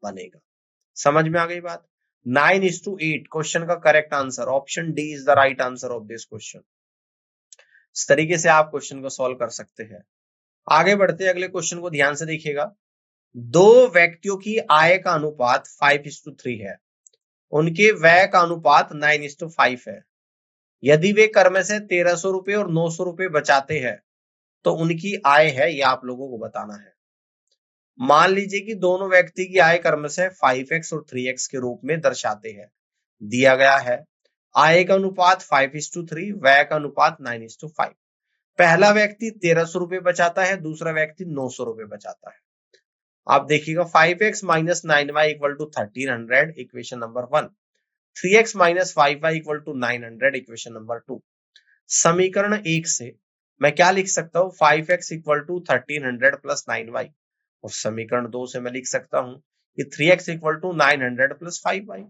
बनेगा। समझ में आ गई बात। 9:8 क्वेश्चन का correct answer, option D is the right answer of this question. इस तरीके से आप क्वेश्चन को सॉल्व कर सकते हैं। आगे बढ़ते अगले क्वेश्चन को ध्यान से देखिएगा। दो व्यक्तियों की आय का अनुपात 5:3 है, उनके व्यय का अनुपात 9:5 है। यदि वे कर में से 1300 रुपए और 900 रुपए बचाते हैं तो उनकी आय है, ये आप लोगों को बताना है। मान लीजिए कि दोनों व्यक्ति की आय क्रम से 5x और 3x के रूप में दर्शाते हैं। दिया गया है आय का अनुपात 5:3, व्यय का अनुपात 9:5। पहला व्यक्ति 1300 रुपए बचाता है, दूसरा व्यक्ति 900 रुपए बचाता है। आप देखिएगा 5x minus 9y equal to 1300, equation number 1। 3x minus 5y equal to 900, equation number 2। समीकरण 1 से मैं क्या लिख सकता हूं, 5x equal to 1300 plus 9y। और समीकरण 2 से मैं लिख सकता हूं कि 3x equal to 900 plus 5y।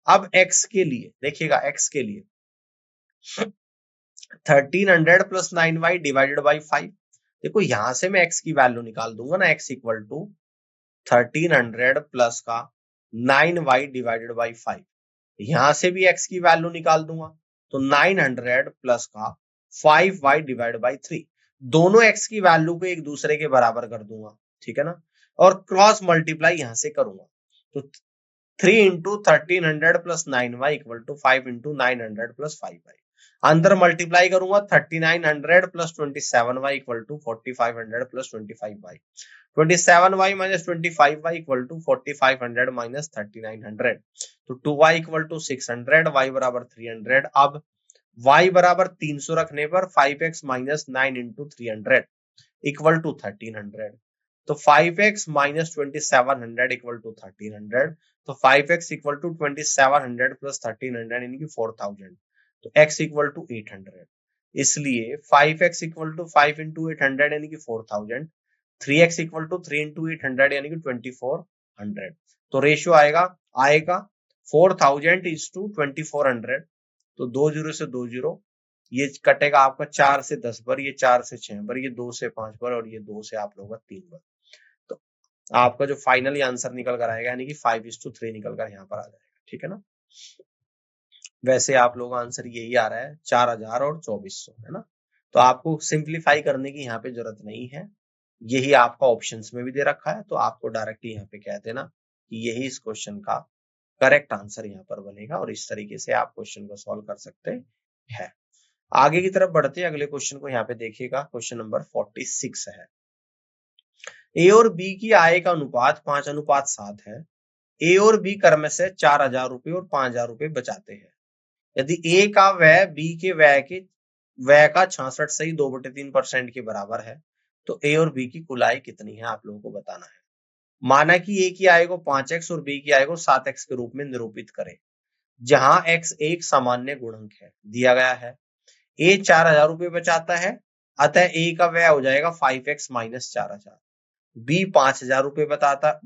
अब x के लिए देखिएगा, x के लिए 1300 प्लस 9y डिवाइडेड बाई 5। देखो यहां से मैं x की वैल्यू निकाल दूंगा ना, x इक्वल टू 1300 प्लस का 9y डिवाइडेड बाई 5। यहां से भी x की वैल्यू निकाल दूंगा, तो 900 प्लस का 5y डिवाइड बाई 3। दोनों x की वैल्यू को एक दूसरे के बराबर कर दूंगा, ठीक है ना। और क्रॉस मल्टीप्लाई यहां से करूंगा, तो 3 into 1300 plus 9y equal to 5 into 900 plus 5y। अंदर मल्टीप्लाई करूंगा, 3900 plus 27y equal to 4500 plus 25y। 27y minus 25y equal to 4500 minus 3900। तो 2y इक्वल टू 600, y बराबर 300। अब y बराबर 300 रखने पर 5x minus 9 into 300 equal to 1300। तो 5x minus 2700 equal to 1300। तो 5x इक्वल टू 2700 प्लस 1300 यानी कि 4000। तो x इक्वल टू 800। इसलिए 5x इक्वल टू 5 इंटू 800 यानी कि 4000। 3x इक्वल टू 3 इंटू 800 यानी कि 2400। तो रेशियो आएगा 4000 इज टू 2400। तो 2 जीरो से 2 जीरो, ये कटेगा आपका 4 से 10 पर, ये 4 से 6 पर, ये 2 से 5 पर, और ये 2 से आप लोगों का 3 पर। तो आपका जो फाइनली आंसर निकल कर आएगा यानी कि 5:3 निकल कर यहाँ पर आ जाएगा, ठीक है ना। वैसे आप लोग आंसर यही आ रहा है 4000 और 2400, है ना। तो आपको सिंप्लीफाई करने की यहाँ पे जरूरत नहीं है, यही आपका ऑप्शंस में भी दे रखा है, तो आपको डायरेक्टली यहाँ पे कह देना कि यही इस क्वेश्चन का करेक्ट आंसर यहाँ पर बनेगा, और इस तरीके से आप क्वेश्चन को सॉल्व कर सकते हैं। आगे की तरफ बढ़ते हैं, अगले क्वेश्चन को यहाँ पे देखिएगा, क्वेश्चन नंबर 46 है। ए और बी की आय का अनुपात 5:7 है। ए और बी कर्म से 4000 रुपए और 5000 रुपए बचाते हैं। यदि ए का व्यय बी के व्यय का 66.2/3% के बराबर है, तो ए और बी की कुल आय कितनी है, आप लोगों को बताना है। माना कि ए की आय को 5x और बी की आय को 7x के रूप में निरूपित करें, जहां x एक सामान्य गुणक है, दिया गया है। ए 4000 रुपए बचाता है, अतः ए का व्यय हो जाएगा 5x माइनस 4000। बी 5000 रुपए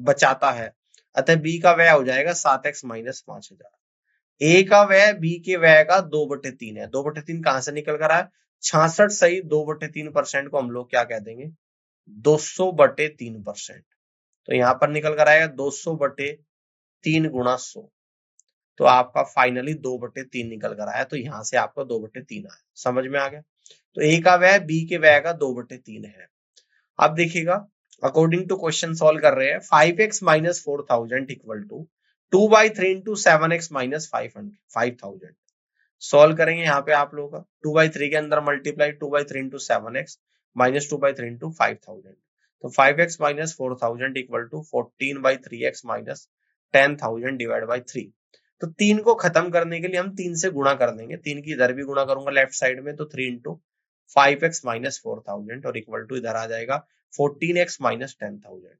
बचाता है, अतः बी का व्यय हो जाएगा 7x माइनस 5000। ए का व्यय बी के व्यय का 2/3 है। 2/3 कहां से निकल कर आया, 66 सही 2/3% को हम लोग क्या कह देंगे, 200/3%। तो यहां पर निकल कर आएगा 200/3 गुणा 100, तो आपका फाइनली 2/3 निकल कर आया, तो यहां से आपका 2/3 आया। समझ में आ गया। तो ए का व्यय बी के व्यय का 2/3 है। अब देखिएगा, अकॉर्डिंग टू क्वेश्चन सॉल्व कर रहे हैं, 5x minus 4000 equal to 2/3 into 7x minus 5000। Solve करेंगे यहाँ पे आप लोगों का 2/3 के अंदर multiply 2/3 into 7x minus 2/3 into 5000, तो 5x minus 4000 equal to 14/3x minus 10000 divide by 3। तो 3 को खत्म करने के लिए हम 3 से गुणा कर देंगे, 3 की इधर भी गुणा करूंगा लेफ्ट साइड में, तो 3 इंटू 5x माइनस 4000 और इक्वल टू इधर आ जाएगा 14x माइनस 10000।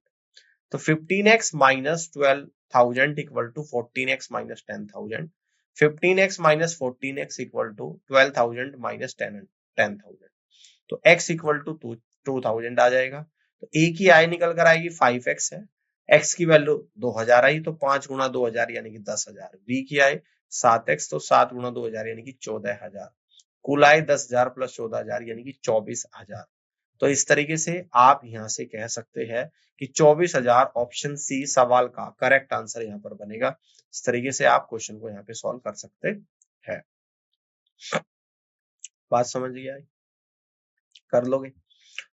तो 15x minus 12000 equal to 14x minus 10000। 15x minus 14x equal to 12000 minus 10000। तो x इक्वल टू 2000 आ जाएगा। तो a की आय निकल कर आएगी 5x है, x की वैल्यू 2000 आई, तो 5 गुणा 2000 यानी कि 10,000। b की आय 7x, तो 7 गुणा 2000 यानी कि 14,000। कुल आय 10,000 प्लस 14,000 यानी कि 24,000। तो इस तरीके से आप यहां से कह सकते हैं कि 24,000 ऑप्शन सी सवाल का करेक्ट आंसर यहां पर बनेगा। इस तरीके से आप क्वेश्चन को यहां पे सॉल्व कर सकते हैं। बात समझ गया है, कर लोगे।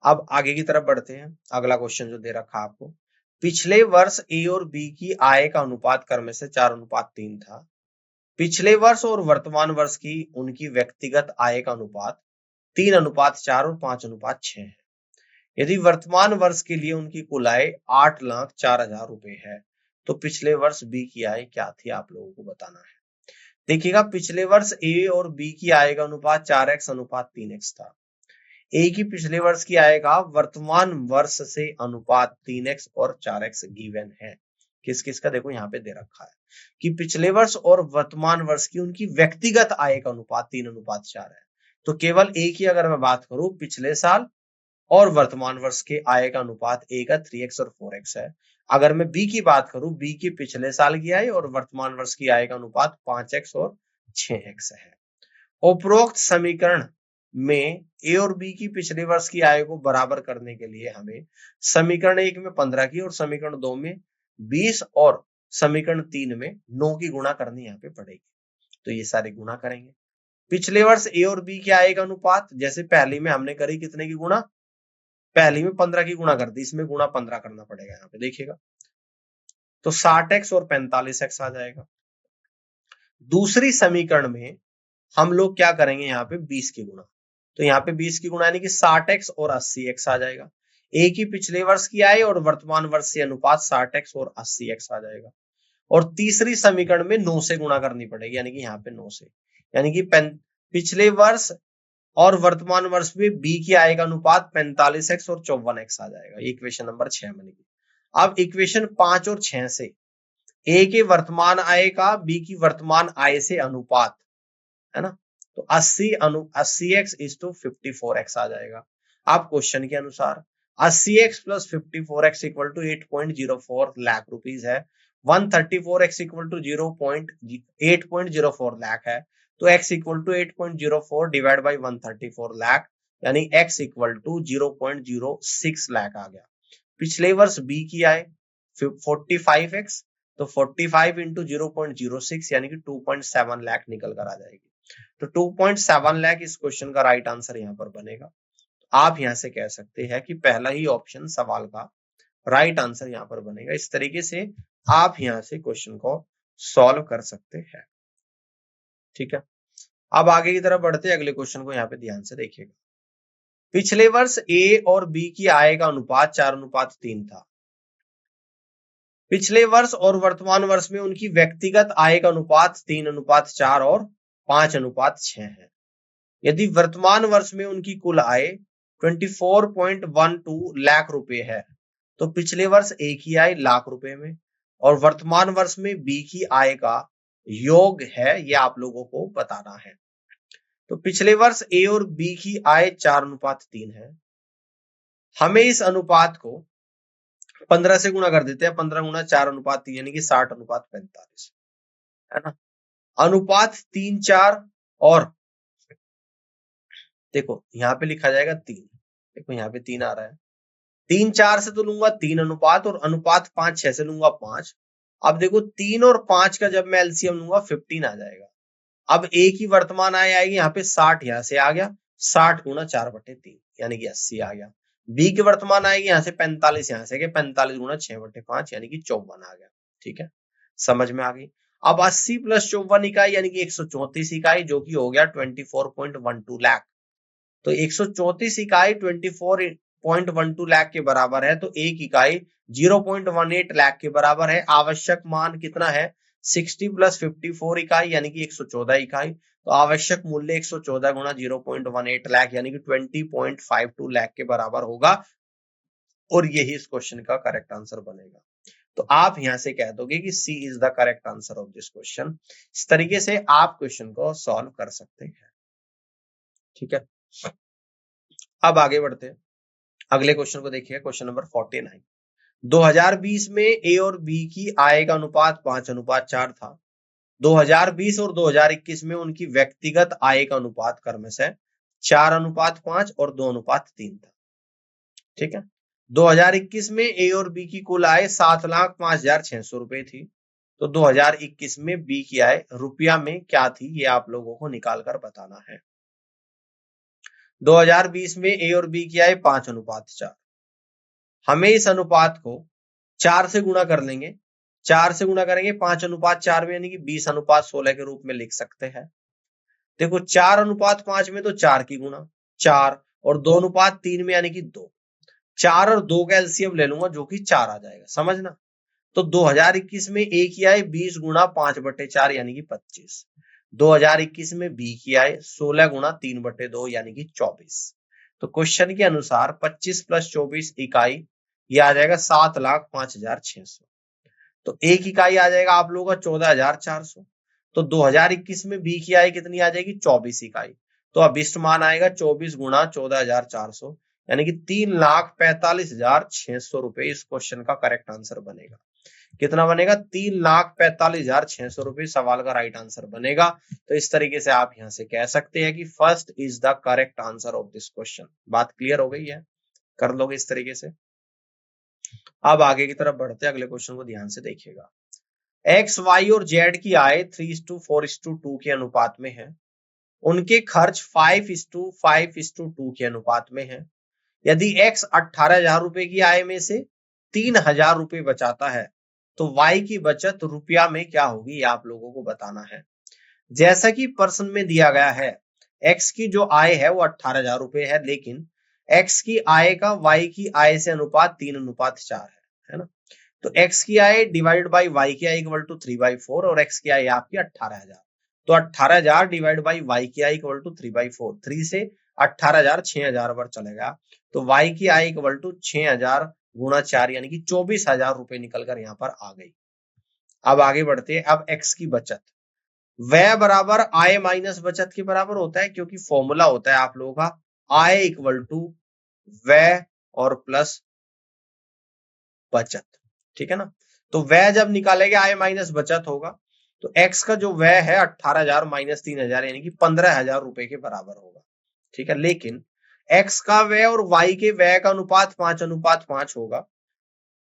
अब आगे की तरफ बढ़ते हैं, अगला क्वेश्चन जो दे रखा आपको, पिछले वर्ष ए और बी की आय का अनुपात क्रम से 4:3 था। पिछले वर्ष और वर्तमान वर्ष की उनकी व्यक्तिगत आय का अनुपात 3:4 और 5:6 है। यदि वर्तमान वर्ष के लिए उनकी कुल आय 8,04,000 रुपए है, तो पिछले वर्ष बी की आय क्या थी, आप लोगों को बताना है। देखिएगा, पिछले वर्ष ए और बी की आय का अनुपात 4x/3x था। ए की पिछले वर्ष की आय का वर्तमान वर्ष से अनुपात 3x और 4x गिवन है। किस किस का देखो यहाँ पे दे रखा है कि पिछले वर्ष और वर्तमान वर्ष की उनकी व्यक्तिगत आय का अनुपात 3:4 है। तो केवल ए की अगर मैं बात करूं, पिछले साल और वर्तमान वर्ष के आय का अनुपात ए का 3x और 4x है। अगर मैं बी की बात करूं, बी की पिछले साल की आय और वर्तमान वर्ष की आय का अनुपात 5x और 6x है। उपरोक्त समीकरण में ए और बी की पिछले वर्ष की आय को बराबर करने के लिए हमें समीकरण 1 में 15 की और समीकरण 2 में 20 और समीकरण 3 में 9 की गुणा करनी यहाँ पे पड़ेगी। तो ये सारे गुणा करेंगे। पिछले वर्ष ए और बी की आय का अनुपात जैसे पहली में हमने करी कितने की गुणा, पहली में 15 की गुणा कर दी, इसमें गुणा 15 करना पड़ेगा यहाँ पे देखिएगा, तो 60x और 45x आ जाएगा। दूसरी समीकरण में हम लोग क्या करेंगे, यहाँ पे 20 की गुणा, तो यहाँ पे 20 की गुणा यानी कि 60x और 80x आ जाएगा। ए की पिछले वर्ष की आय और वर्तमान वर्ष से अनुपात 60x और 80x आ जाएगा। और तीसरी समीकरण में 9 से गुणा करनी पड़ेगी, यानी कि यहाँ पे 9 से, यानी कि पिछले वर्ष और वर्तमान वर्ष में बी की आय का अनुपात 45x और 54x आ जाएगा। इक्वेशन नंबर 6 बनेगी। अब इक्वेशन 5 और 6 से ए के वर्तमान आय का बी की वर्तमान आय से अनुपात, है ना, तो 80x इज टू 54x आ जाएगा। आप क्वेश्चन के अनुसार 80x plus 54x equal to 8.04 lakh rupees है। 134x इक्वल टू 8.04 लाख है, तो x equal to 8.04 divide by 134 lakh, यानी x इक्वल टू 0.06 लाख आ गया। पिछले वर्ष बी की आय 45x तो 45 इंटू 0.06 यानी कि 2.7 लाख निकल कर आ जाएगी। तो 2.7 लाख इस क्वेश्चन का राइट आंसर यहाँ पर बनेगा। आप यहां से कह सकते हैं कि पहला ही ऑप्शन सवाल का राइट आंसर यहाँ पर बनेगा। इस तरीके से आप यहां से क्वेश्चन को सॉल्व कर सकते हैं। ठीक है, अब आगे की तरफ बढ़ते हैं, अगले क्वेश्चन को यहाँ पे ध्यान से देखिएगा। पिछले वर्ष ए और बी की आय का अनुपात 4:3 था। पिछले वर्ष और वर्तमान वर्ष में उनकी व्यक्तिगत आय का अनुपात 3:4 और 5:6 है। यदि वर्तमान वर्ष में उनकी कुल आय 24.12 लाख रुपए है, तो पिछले वर्ष ए की आय लाख रुपए में और वर्तमान वर्ष में बी की आय का योग है, यह आप लोगों को बताना है। तो पिछले वर्ष ए और बी की आय 4:3 है। हमें इस अनुपात को 15 से गुणा कर देते हैं। 15 गुणा 4:3 यानी कि 60:45 है ना। अनुपात 3-4 और देखो यहाँ पे लिखा जाएगा 3। देखो यहाँ पे 3 आ रहा है। 3-4 से तो लूंगा 3 अनुपात और अनुपात 5-6 से लूंगा 5। अब देखो 3 और 5 का जब मैं एलसीएम लूंगा 15 आ जाएगा। अब ए की वर्तमान आय आएगी यहाँ पे 60, यहाँ से आ गया 60 गुणा 4/3 यानी कि 80 आ गया। बी की वर्तमान आएगी यहाँ से 45, यहाँ से 45 गुणा 6/5 यानी कि 54 आ गया। ठीक है, समझ में आ गई। अब 80 + 54 इकाई यानी कि 134 इकाई, जो कि हो गया 24.12 लाख। तो 134 इकाई 24.12 लाख के बराबर है, तो एक इकाई 0.18 लाख के बराबर है। आवश्यक मान कितना है? 60 + 54 इकाई यानी कि 114 इकाई। तो आवश्यक मूल्य 114 गुणा 0.18 लाख यानी कि 20.52 लाख के बराबर होगा और यही इस क्वेश्चन का करेक्ट आंसर बनेगा। तो आप यहां से कह दोगे कि C is the correct answer of this question. इस तरीके से आप क्वेश्चन को सॉल्व कर सकते हैं। ठीक है, अब आगे बढ़ते हैं, अगले क्वेश्चन को देखिए। Question number 49। 2020 में ए और बी की आय का अनुपात 5:4 था। 2020 और 2021 में उनकी व्यक्तिगत आय का अनुपात क्रमशः 4:5 और 2:3 था। ठीक है, 2021 में ए और बी की कुल आय 7,05,600 रुपए थी। तो 2021 में बी की आय रुपया में क्या थी, ये आप लोगों को निकाल कर बताना है। 2020 में ए और बी की आय 5:4। हमें इस अनुपात को 4 से गुणा कर लेंगे। 4 से गुणा करेंगे 5:4 में यानी कि 20:16 के रूप में लिख सकते हैं। देखो 4:5 में तो 4 की गुणा 4 और 2:3 में यानी कि 2। 4 और 2 का एलसीएम ले लूंगा जो कि 4 आ जाएगा, समझना। तो 2021 में ए की आय 20 गुणा 5/4 यानी कि 25। 2021 में बी की आय 16 गुणा 3/2 यानी कि 24। तो क्वेश्चन के अनुसार 25 + 24 इकाई, ये आ जाएगा 7,05,600। तो एक इकाई आ जाएगा आप लोगों का 14,400। तो 2021 में बी की आय कितनी आ जाएगी? 24 इकाई। तो अभिष्ट मान आएगा 24 गुणा 14,400 यानी कि 3,45,600 रुपए इस क्वेश्चन का करेक्ट आंसर बनेगा। कितना बनेगा? 3,45,600 रुपए सवाल का राइट आंसर बनेगा। तो इस तरीके से आप यहां से कह सकते हैं कि first is the correct answer of this question. बात क्लियर हो गई है? कर लोगे इस तरीके से। अब आगे की तरफ बढ़ते हैं, अगले क्वेश्चन को ध्यान से देखिएगा। एक्स, वाई और जेड की आय 3:4:2 के अनुपात में है। उनके खर्च 5:5:2 के अनुपात में है। यदि एक्स 18,000 रुपए की आय में से 3,000 रुपए बचाता है, तो वाई की बचत रुपया में क्या होगी, ये आप लोगों को बताना है। जैसा कि प्रश्न में दिया गया है, एक्स की जो आय है वो 18,000 रुपए है, लेकिन एक्स की आय का वाई की आय से अनुपात 3:4 है ना। तो एक्स की आय डिवाइड बाई वाई की आय इक्वल टू 3/4 और एक्स की आय आपकी 18,000। तो 18,000 डिवाइड बाई वाई की आय इक्वल टू 3/4। 3 से 18,000 6,000 पर चलेगा। तो वाई की आय इक्वल टू 6,000 गुणा 4 यानी कि 24,000 रुपए निकल कर यहाँ पर आ गई। अब आगे बढ़ते हैं। अब एक्स की बचत, व्यय बराबर आय माइनस बचत के बराबर होता है, क्योंकि फॉर्मूला होता है आप लोगों का आय इक्वल टू व्यय और प्लस बचत। ठीक है ना। तो व्यय जब निकालेगा आय माइनस बचत होगा। तो एक्स का जो व्यय है 18,000 माइनस 3,000 यानी कि 15,000 रुपए के बराबर होगा। ठीक है, लेकिन एक्स का व्यय और वाई के व्यय का अनुपात 5:5 होगा।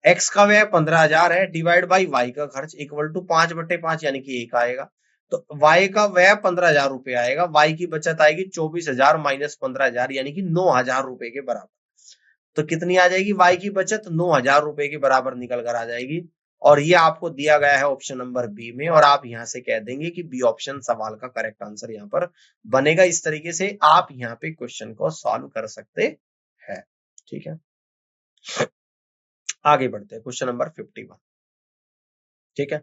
एक्स का व्यय 15,000 है डिवाइड बाई वाई का खर्च इक्वल टू 5/5 यानी कि 1 आएगा। तो वाई का व्यय 15,000 रुपए आएगा, वाई की बचत आएगी 24,000 माइनस 15,000 यानी कि 9,000 रुपए के बराबर। तो कितनी आ जाएगी वाई की बचत? 9,000 रुपए के बराबर निकल कर आ जाएगी। और ये आपको दिया गया है ऑप्शन नंबर बी में, और आप यहां से कह देंगे कि बी ऑप्शन सवाल का करेक्ट आंसर यहाँ पर बनेगा। इस तरीके से आप यहाँ पे क्वेश्चन को सॉल्व कर सकते हैं। ठीक है, आगे बढ़ते हैं क्वेश्चन नंबर 51। ठीक है,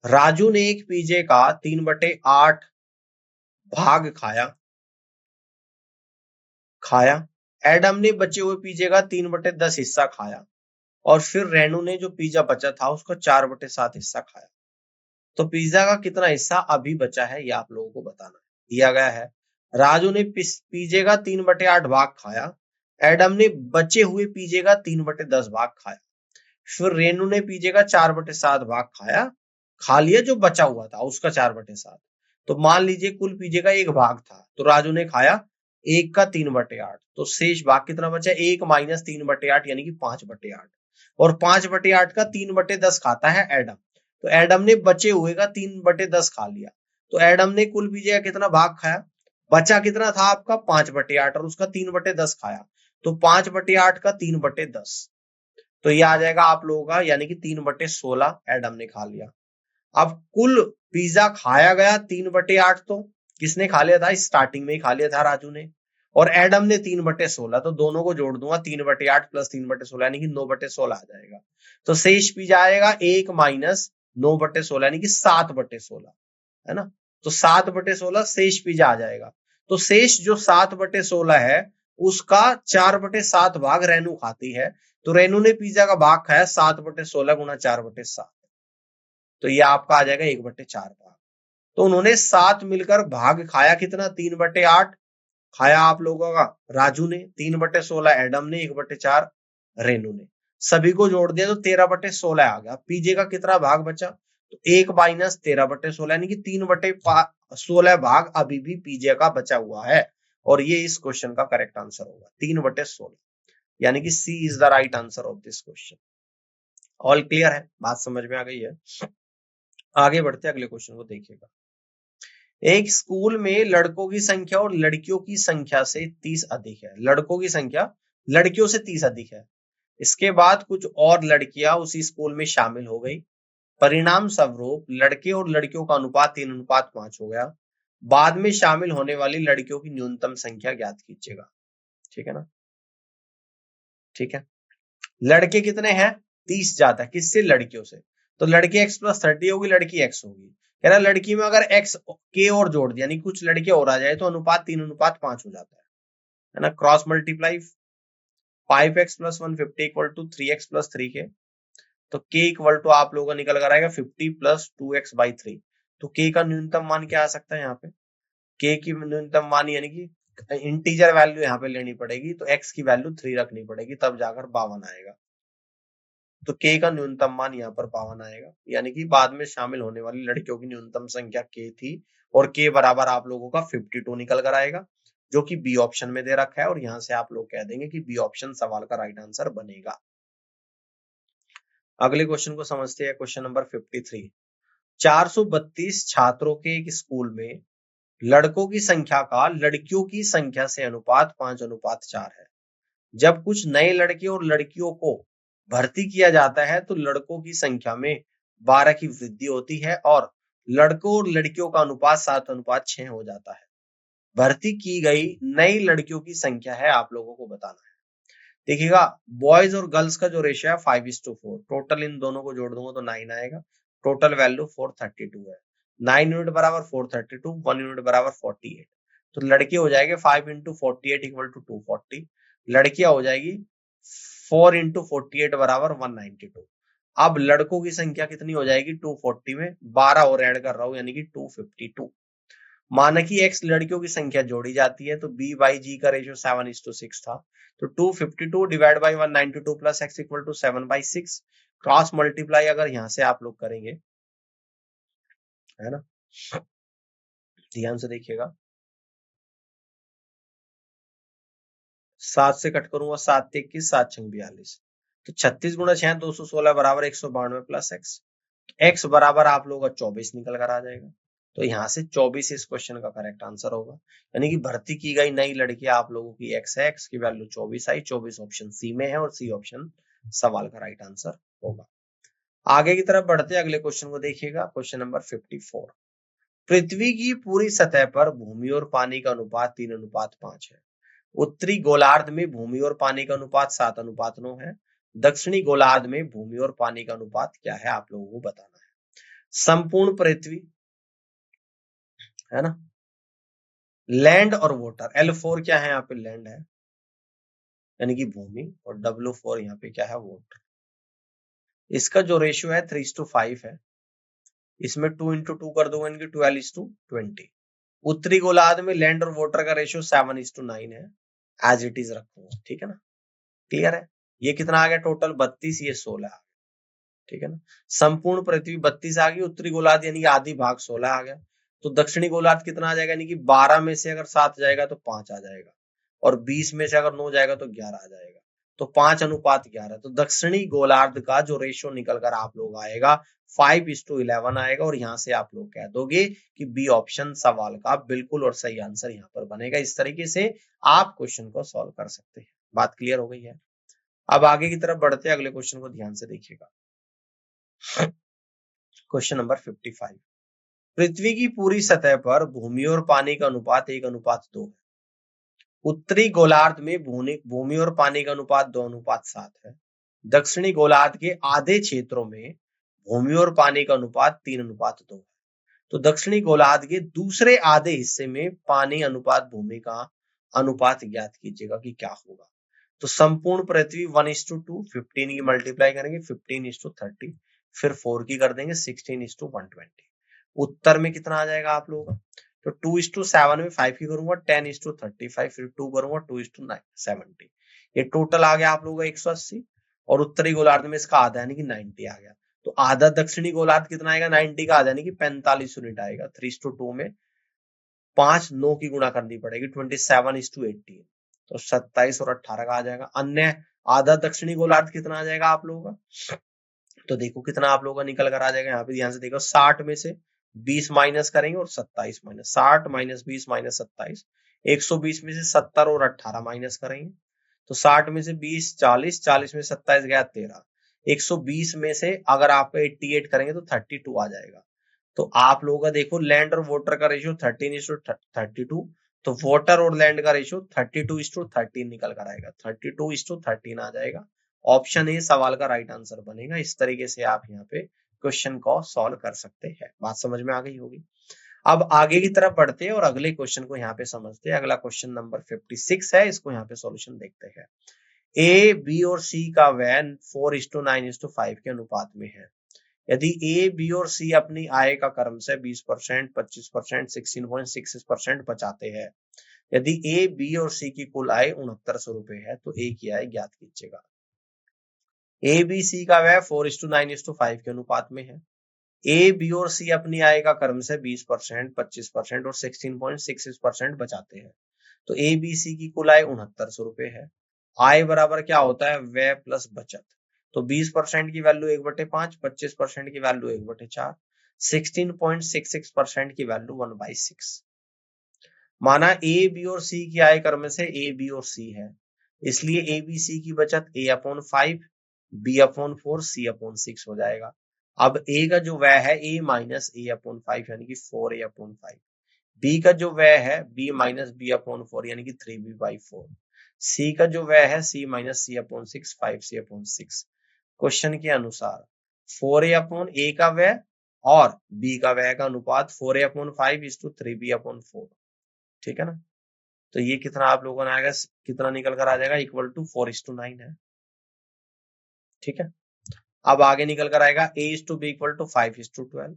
राजू ने एक पिज्जे का 3/8 भाग खाया। एडम ने बचे हुए पिज्जे का 3/10 हिस्सा खाया, और फिर रेनू ने जो पिज्जा बचा था उसका 4/7 हिस्सा खाया। तो पिज्जा का कितना हिस्सा अभी बचा है, ये आप लोगों को बताना है। दिया गया है राजू ने पिज्जे का 3/8 भाग खाया, एडम ने बचे हुए पिज्जे का 3/10 भाग खाया, फिर रेनू ने पिज्जे का 4/7 भाग खा लिया, जो बचा हुआ था उसका 4/7। तो मान लीजिए कुल पिज्जे का 1 भाग था, तो राजू ने खाया 1 का 3/8, तो शेष भाग कितना बचा? 1 माइनस 3/8 यानी कि 5/8। और 5/8 का 3/10 खाता है एडम, तो एडम ने बचे हुए का 3/10 खा लिया। तो एडम ने कुल पिज्जे का कितना भाग खाया? बचा कितना था आपका? 5/8, और उसका 3/10 खाया, तो 5/8 का 3/10, तो ये आ जाएगा आप लोगों का, यानी कि 3/16 एडम ने खा लिया। अब कुल पिज्जा खाया गया 3/8, तो किसने खा लिया था? स्टार्टिंग में ही खा लिया था राजू ने, और एडम ने 3/16, तो दोनों को जोड़ दूंगा, 3/8 प्लस 3/16 यानी कि 9/16 आ जाएगा। तो शेष पिज्जा आएगा 1 माइनस 9/16 यानी कि 7/16, है ना। तो 7/16 शेष पिज्जा आ जाएगा। तो शेष जो 7/16 है उसका 4/7 भाग रेनू खाती है, तो रेनू ने पिज्जा का भाग खाया 7/16 गुना 4/7, तो ये आपका आ जाएगा 1/4 भाग। तो उन्होंने 7 मिलकर भाग खाया कितना? 3/8 खाया आप लोगों का राजू ने, 3/16 एडम ने, 1/4 रेनू ने, सभी को जोड़ दिया तो 13/16 आ गया। पीजे का कितना भाग बचा? तो 1 माइनस 13/16 यानी कि 3/16 भाग अभी भी पीजे का बचा हुआ है, और ये इस क्वेश्चन का करेक्ट आंसर होगा 3/16, यानी कि C is the right answer of this question. All clear है? बात समझ में आ गई है? आगे बढ़ते अगले क्वेश्चन को देखिएगा। एक स्कूल में लड़कों की संख्या और लड़कियों की संख्या से 30 अधिक है। लड़कों की संख्या लड़कियों से 30 अधिक है। इसके बाद कुछ और लड़कियां उसी स्कूल में शामिल हो गई। परिणाम स्वरूप लड़के और लड़कियों का अनुपात 3:5 हो गया। बाद में शामिल होने वाली लड़कियों की न्यूनतम संख्या ज्ञात कीजिएगा। ठीक है ना? ठीक है, लड़के कितने हैं? 30 ज्यादा, किससे? लड़कियों से। तो लड़की x + 30 होगी, लड़की x होगी। कह रहा लड़की में अगर x k और जोड़ दिया, यानी कुछ लड़के और आ जाए, तो अनुपात 3:5 हो जाता है ना। Cross multiply 5x + 150 = 3x + 3k, तो k इक्वल टू आप लोगों का निकल कर आएगा 50 + 2x/3। तो k का न्यूनतम मान क्या आ सकता है यहाँ पे? k की न्यूनतम मान यानी कि इंटीजर वैल्यू यहाँ पे लेनी पड़ेगी, तो x की वैल्यू 3 रखनी पड़ेगी, तब जाकर 52 आएगा। तो k का न्यूनतम मान यहाँ पर 52 आएगा, यानी कि बाद में शामिल होने वाली लड़कियों की न्यूनतम संख्या k थी, और k बराबर आप लोगों का 52 निकल कर आएगा, जो कि बी ऑप्शन में दे रखा है, और यहां से आप लोग कह देंगे कि बी ऑप्शन सवाल का राइट आंसर बनेगा। अगले क्वेश्चन को समझते हैं, क्वेश्चन नंबर 53। 432 छात्रों के एक स्कूल में लड़कों की संख्या का लड़कियों की संख्या से अनुपात 5:4 है। जब कुछ नए लड़के और लड़कियों को भर्ती किया जाता है तो लड़कों की संख्या में 12 की वृद्धि होती है, और लड़कों और लड़कियों का अनुपात 7:6 हो जाता है। भर्ती की गई नई लड़कियों की संख्या है आप लोगों को बताना है। देखिएगा, बॉयज और गर्ल्स का जो रेशियो है 5:4, टोटल इन दोनों को जोड़ दूंगा तो 9 आएगा। टोटल वैल्यू 432 है। 9 यूनिट बराबर 432, 1 यूनिट बराबर 48। तो लड़के हो जाएंगे 5 × 48 = 240। लड़कियां हो जाएगी 4 × 48 बराबर 192। अब लड़कों की संख्या कितनी हो जाएगी? 240 में 12 और ऐड कर रहा हूं, यानी कि 252। माना कि x लड़कियों की संख्या जोड़ी जाती है, तो b/g का रेशियो 7:6 था। तो 252 divide by 192 plus x equal to 7/6। Cross multiply अगर यहां से आप लोग करेंगे, है ना, ध्यान से देखिएगा, 7 से कट करूंगा, 7 × 21, 7 × 42, तो 36 गुणा 6 216 बराबर 192 प्लस एक्स। एक्स बराबर आप लोगों का 24 निकल कर आ जाएगा। तो यहाँ से 24 इस क्वेश्चन का करेक्ट आंसर होगा। यानी कि भर्ती की गई नई लड़की आप लोगों की एक्स है, एक्स की वैल्यू 24 आई, 24 ऑप्शन सी में है और सी ऑप्शन सवाल का राइट आंसर होगा। आगे की तरफ बढ़ते अगले क्वेश्चन को देखिएगा, क्वेश्चन नंबर 54। पृथ्वी की पूरी सतह पर भूमि और पानी का अनुपात 3:5 है। उत्तरी गोलार्ध में भूमि और पानी का अनुपात 7:9 है। दक्षिणी गोलार्ध में भूमि और पानी का अनुपात क्या है आप लोगों को बताना है। संपूर्ण पृथ्वी है ना, लैंड और वाटर, L4 क्या है यहाँ पे, लैंड है यानी कि भूमि, और W4 यहाँ पे क्या है, वाटर। इसका जो रेशियो है 3:5 है। इसमें 2 × 2 कर दोगे इनकी 12:20। उत्तरी गोलार्ध में लैंड और वाटर का रेशियो 7:9 है, एज इट इज रखूंगा, ठीक है ना। क्लियर है। ये कितना आ गया टोटल 32, ये 16, ठीक है ना। संपूर्ण पृथ्वी 32 आ गई, उत्तरी गोलार्ध यानी कि आधी भाग 16 आ गया। तो दक्षिणी गोलार्ध कितना आ जाएगा, यानी कि 12 में से अगर 7 जाएगा तो 5 आ जाएगा, और 20 में से अगर 9 जाएगा तो 11 आ जाएगा। तो 5:11। तो दक्षिणी गोलार्ध का जो रेशियो निकल कर आप लोग आएगा 5:11 आएगा, और यहाँ से आप लोग कह दोगे कि बी ऑप्शन सवाल का बिल्कुल और सही आंसर यहाँ पर बनेगा। इस तरीके से आप क्वेश्चन को सॉल्व कर सकते हैं। बात क्लियर हो गई है। अब आगे की तरफ बढ़ते अगले क्वेश्चन को ध्यान से देखिएगा। Question number 55। पृथ्वी की पूरी सतह पर भूमि और पानी का अनुपात 1:2 है। उत्तरी गोलार्ध में भूमि और पानी का अनुपात 2:7 है। दक्षिणी गोलार्ध के आधे क्षेत्रों में भूमि और पानी का अनुपात 3:2 है। तो दक्षिणी गोलार्ध के दूसरे आधे हिस्से में पानी अनुपात भूमि का अनुपात ज्ञात कीजिएगा कि क्या होगा। तो संपूर्ण पृथ्वी 1:2, 15 की मल्टीप्लाई करेंगे 15:30, फिर 4 की कर देंगे 16:120। उत्तर में कितना आ जाएगा आप लोगों का, तो 2:7 में 5 की करूंगा 10:35, फिर 2 करूंगा 2:70। ये टोटल आ गया आप लोगों का 180, और उत्तरी गोलार्ध में इसका आधा यानी कि 90 आ गया। तो आधा दक्षिणी गोलार्ध कितना आएगा, 90 का आधा यानी कि 45 यूनिट आएगा। 3:2 में 5 9 की गुणा करनी पड़ेगी 27:18, तो 27 और 18 का आ जाएगा। अन्य आधा दक्षिणी गोलार्ध कितना आ जाएगा आप लोगों का, तो देखो कितना आप लोगों का निकल कर आ जाएगा। यहाँ पे ध्यान से देखो, 60 में से 20 माइनस करेंगे और 27 माइनस, 60 माइनस 20 माइनस 27, 120 में से 70 और 18 माइनस करेंगे तो 60 में से 20 40, 40 में 27 गया 13, 120 में से अगर आप 88 करेंगे तो 32 आ जाएगा। तो आप लोगों का देखो लैंड और वाटर का रेशियो 13:32, तो वाटर और लैंड का रेशियो 32:13 निकल कर आएगा, 32:13 आ जाएगा। ऑप्शन ए सवाल का राइट आंसर बनेगा। इस तरीके से आप यहाँ पे क्वेश्चन को सॉल्व कर सकते हैं। बात समझ में आ गई होगी। अब आगे की तरफ बढ़ते हैं और अगले क्वेश्चन को यहाँ पे समझते हैं। अगला क्वेश्चन नंबर 56 है, इसको यहाँ पे सॉल्यूशन देखते हैं। ए बी और सी का वैन 4:9:5 के अनुपात में है। यदि ए बी और सी अपनी आय का क्रमशः 20%, 25%, 16.66% बचाते हैं, यदि ए बी और सी की कुल आय 6900 रुपए है, तो ए की आय ज्ञात कीजिएगा। ए बी सी का व्यय 4:9:5 के अनुपात में है। ए बी और सी अपनी आय का क्रमशः 20%, 25% और 16.66% बचाते हैं, तो ए बी सी की कुल आय 6900 रुपए है। आय बराबर क्या होता है, व्यय प्लस बचत। तो 20% की वैल्यू 1/5, 25% की वैल्यू 1/4, 16.66% की वैल्यू 1/6। माना ए बी और सी की आय क्रम से ए बी और सी है, इसलिए ए बी सी की बचत A/5, B/4, C/6 हो जाएगा। अब ए का जो व्यय है A माइनस A/5 यानी कि 4A/5, बी का जो व्यय है B माइनस B/4 यानी कि 3B/4, सी का जो व्यय है C minus C/6, 5C/6। Question के अनुसार 4A/A का व्यय और B का व्यय का अनुपात 4A/5:3B/4, ठीक है ना। तो ये कितना आप लोगों ने आएगा, कितना निकल कर आ जाएगा, इक्वल टू 4:9 है, ठीक है। अब आगे निकल कर आएगा A/B इक्वल टू 5:12।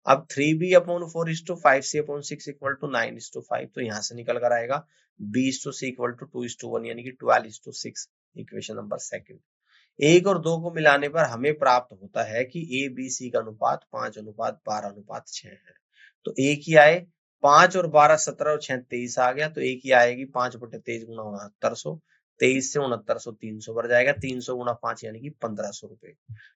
अब 3B/4:5C/6 इक्वल टू 9:5, तो यहां से निकल कर आएगा B/C इक्वल टू 2:1 यानी कि 12:6। Equation number second. 1 और 2 को मिलाने पर हमें प्राप्त होता है कि ए बी सी का अनुपात 5:12:6 है। तो ए की आय 5 और 12 17 और 6 23 आ गया, तो ए की आएगी 5/23 गुणा 6900, 23 से 6900 300 बढ़ जाएगा, 300 गुणा 5 यानी कि 1500 रुपए।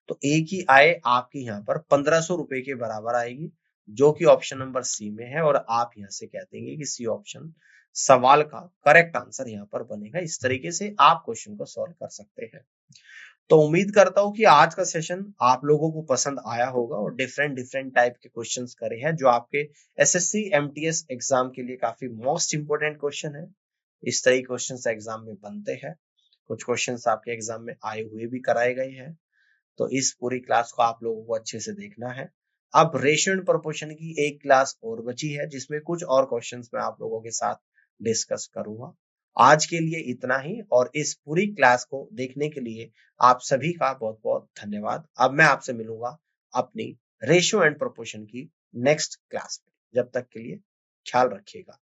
तो एक ही आय आपकी यहाँ पर 1500 रुपए के बराबर आएगी, जो कि ऑप्शन नंबर सी में है, और आप यहाँ से कह देंगे कि सी ऑप्शन सवाल का करेक्ट आंसर यहाँ पर बनेगा। इस तरीके से आप क्वेश्चन को सॉल्व कर सकते हैं। तो उम्मीद करता हूं कि आज का सेशन आप लोगों को पसंद आया होगा और डिफरेंट डिफरेंट टाइप के क्वेश्चंस करे हैं, जो आपके एसएससी एमटीएस एग्जाम के लिए काफी मोस्ट इंपोर्टेंट क्वेश्चन है। इस तरह के क्वेश्चंस एग्जाम में बनते हैं, कुछ क्वेश्चंस आपके एग्जाम में आए हुए भी कराए गए हैं। तो इस पूरी क्लास को आप लोगों को अच्छे से देखना है। अब रेशियो एंड प्रोपोर्शन की एक क्लास और बची है, जिसमें कुछ और क्वेश्चंस मैं आप लोगों के साथ डिस्कस करूंगा। आज के लिए इतना ही, और इस पूरी क्लास को देखने के लिए आप सभी का बहुत बहुत धन्यवाद। अब मैं आपसे मिलूंगा अपनी रेशियो एंड प्रोपोर्शन की नेक्स्ट क्लास में। जब तक के लिए ख्याल रखिएगा।